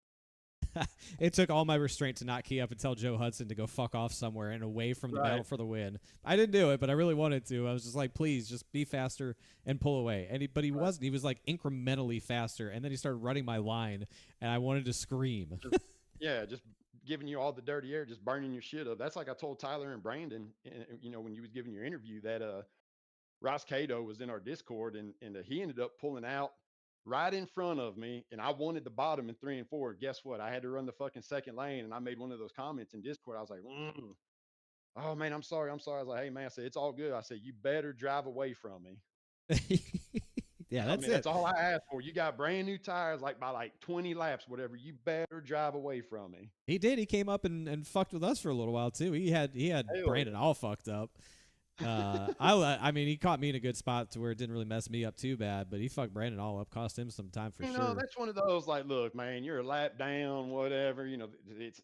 It took all my restraint to not key up and tell Joe Hudson to go fuck off somewhere and away from the battle for the win. I didn't do it, but I really wanted to. I was just like, please, just be faster and pull away. But he wasn't. He was like incrementally faster, and then he started running my line, and I wanted to scream. Just giving you all the dirty air, just burning your shit up. That's like I told Tyler and Brandon, when you was giving your interview, that Ross Cato was in our Discord, and he ended up pulling out right in front of me, and I wanted the bottom in 3 and 4. Guess what? I had to run the fucking second lane, and I made one of those comments in Discord. I was like, oh man, I'm sorry. I was like, hey man, I said, it's all good. I said, you better drive away from me. Yeah, that's it. That's all I asked for. You got brand new tires, like by like 20 laps, whatever. You better drive away from me. He did. He came up and fucked with us for a little while too. He had Brandon all fucked up. I mean, he caught me in a good spot to where it didn't really mess me up too bad, but he fucked Brandon all up, cost him some time for sure. That's one of those like, look, man, you're a lap down, whatever.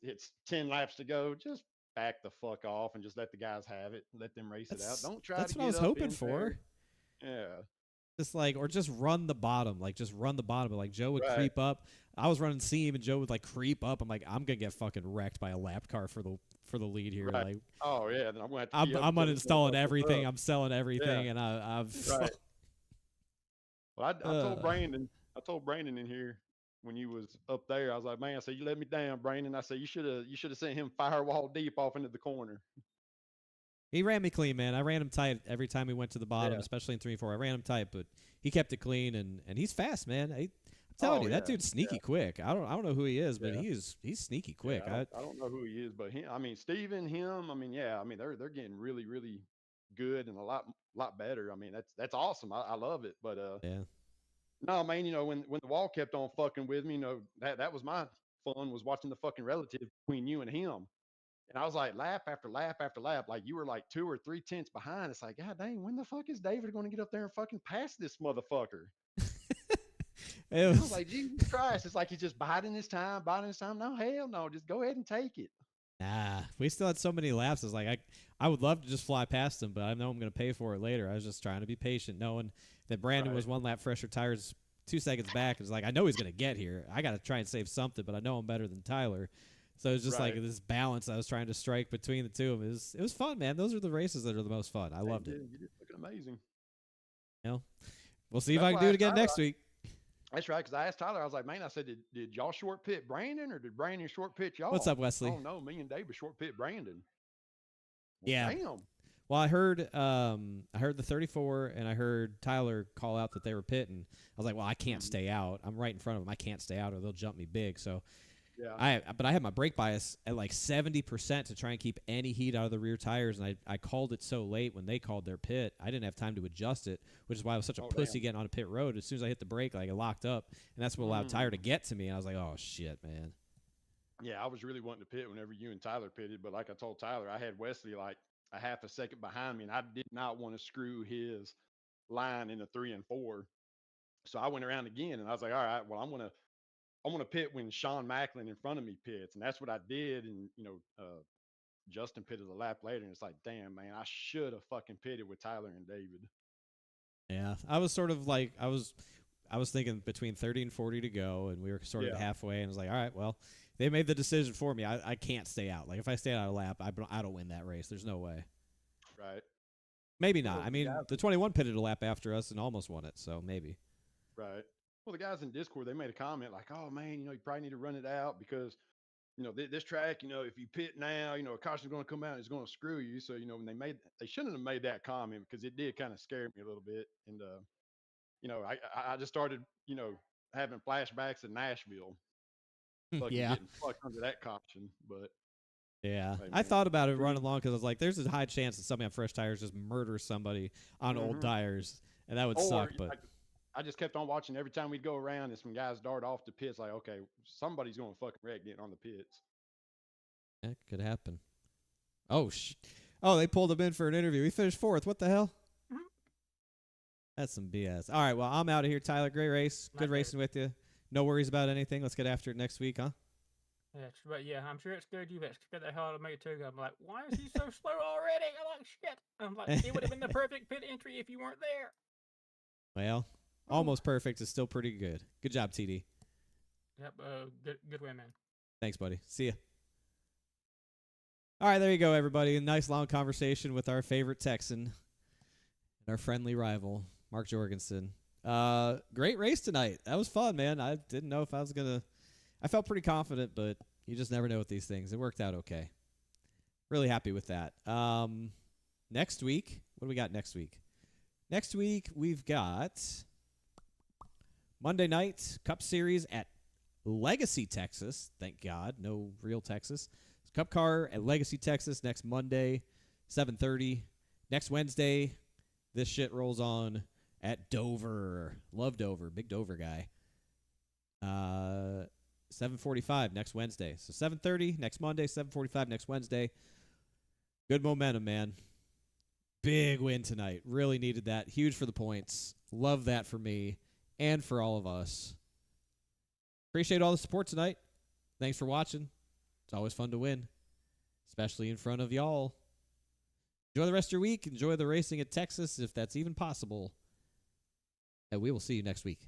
It's 10 laps to go. Just back the fuck off and just let the guys have it. Let them race it out. Don't try. That's what I was hoping for. Yeah. Just run the bottom, But like Joe would creep up. I was running seam, and Joe would like creep up. I'm like, I'm gonna get fucking wrecked by a lap car for the lead here. Right. Like, oh yeah, then I'm uninstalling everything. I'm selling everything, and I've. Right. Well, I told Brandon. I told Brandon in here when you was up there. I was like, man, I said, you let me down, Brandon. I said, you should have sent him firewall deep off into the corner. He ran me clean, man. I ran him tight every time we went to the bottom, especially in 3 and 4. I ran him tight, but he kept it clean, and he's fast, man. I telling Oh, you, that yeah, dude's sneaky quick. I don't know who he is, but he's sneaky quick. Yeah, I don't know who he is, but him, I mean, Steven, him, I mean, yeah, I mean, they're getting really, really good and a lot better. I mean, that's awesome. I love it. But yeah. no, man, when the wall kept on fucking with me, that was my fun, was watching the fucking relative between you and him. And I was like, lap after lap after lap, like you were like 2 or 3 tenths behind. It's like, God dang, when the fuck is David going to get up there and fucking pass this motherfucker? I was like, Jesus Christ. It's like he's just biding his time, biding his time. No, hell no. Just go ahead and take it. Nah, we still had so many laps. It's like I would love to just fly past him, but I know I'm going to pay for it later. I was just trying to be patient, knowing that Brandon was 1 lap fresher tires 2 seconds back. It's like, I know he's going to get here. I got to try and save something, but I know I'm better than Tyler. So it's just like this balance I was trying to strike between the two of them. It was fun, man. Those are the races that are the most fun. I loved it. You did looking amazing. You know, we'll see if I can do it again next week. That's right, because I asked Tyler, I was like, man, I said, did y'all short pit Brandon or did Brandon short pit y'all? What's up, Wesley? Oh, no, me and David short pit Brandon. Well, yeah. Damn. Well, I heard the 34, and I heard Tyler call out that they were pitting. I was like, well, I can't stay out. I'm right in front of them. I can't stay out, or they'll jump me big. So, but I had my brake bias at like 70% to try and keep any heat out of the rear tires, and I called it so late when they called their pit, I didn't have time to adjust it, which is why I was such a pussy getting on a pit road. As soon as I hit the brake, like, it locked up, and that's what allowed Tyler to get to me. And I was like, oh shit, man. Yeah, I was really wanting to pit whenever you and Tyler pitted, but like I told Tyler, I had Wesley like a half a second behind me, and I did not want to screw his line in the 3 and 4. So I went around again, and I was like, all right, well, I'm gonna pit when Sean Macklin in front of me pits, and that's what I did. And Justin pitted a lap later, and it's like, damn, man, I should have fucking pitted with Tyler and David. Yeah, I was sort of like I was thinking between 30 and 40 to go, and we were sort of halfway, and I was like, all right, well, they made the decision for me. I can't stay out. Like, if I stay out a lap, I don't win that race. There's no way. Right. Maybe not. I mean, the 21 pitted a lap after us and almost won it, so maybe. Right. Well, the guys in Discord, they made a comment like, oh, man, you probably need to run it out because, this track, if you pit now, a caution's going to come out and it's going to screw you. So, when they shouldn't have made that comment because it did kind of scare me a little bit. And, I just started, having flashbacks in Nashville. Getting fucked under that caution. But yeah, I thought about it running along because I was like, there's a high chance that somebody on fresh tires just murders somebody on old tires, and that would suck. But I just kept on watching every time we'd go around and some guys dart off the pits. Like, okay, somebody's going to fucking wreck getting on the pits. That could happen. Oh, they pulled him in for an interview. He finished 4th. What the hell? That's some BS. All right, well, I'm out of here, Tyler. Great race. Good racing with you. No worries about anything. Let's get after it next week, huh? Yeah, but yeah, I'm sure it scared you. That scared the hell out of me too. I'm like, why is he so slow already? I'm like, shit. I'm like, it would have been the perfect pit entry if you weren't there. Well, almost perfect is still pretty good. Good job, TD. Yep, good win, man. Thanks, buddy. See ya. All right, there you go, everybody. A nice long conversation with our favorite Texan and our friendly rival, Mark Jorgensen. Great race tonight. That was fun, man. I didn't know if I was going to... I felt pretty confident, but you just never know with these things. It worked out okay. Really happy with that. Next week, what do we got next week? Next week, we've got Monday night Cup Series at Legacy, Texas. Thank God. No real Texas. Cup car at Legacy, Texas next Monday, 7:30. Next Wednesday, this shit rolls on at Dover. Love Dover. Big Dover guy. 7:45 next Wednesday. So 7:30 next Monday, 7:45 next Wednesday. Good momentum, man. Big win tonight. Really needed that. Huge for the points. Love that for me and for all of us. Appreciate all the support tonight. Thanks for watching. It's always fun to win, especially in front of y'all. Enjoy the rest of your week. Enjoy the racing at Texas, if that's even possible. And we will see you next week.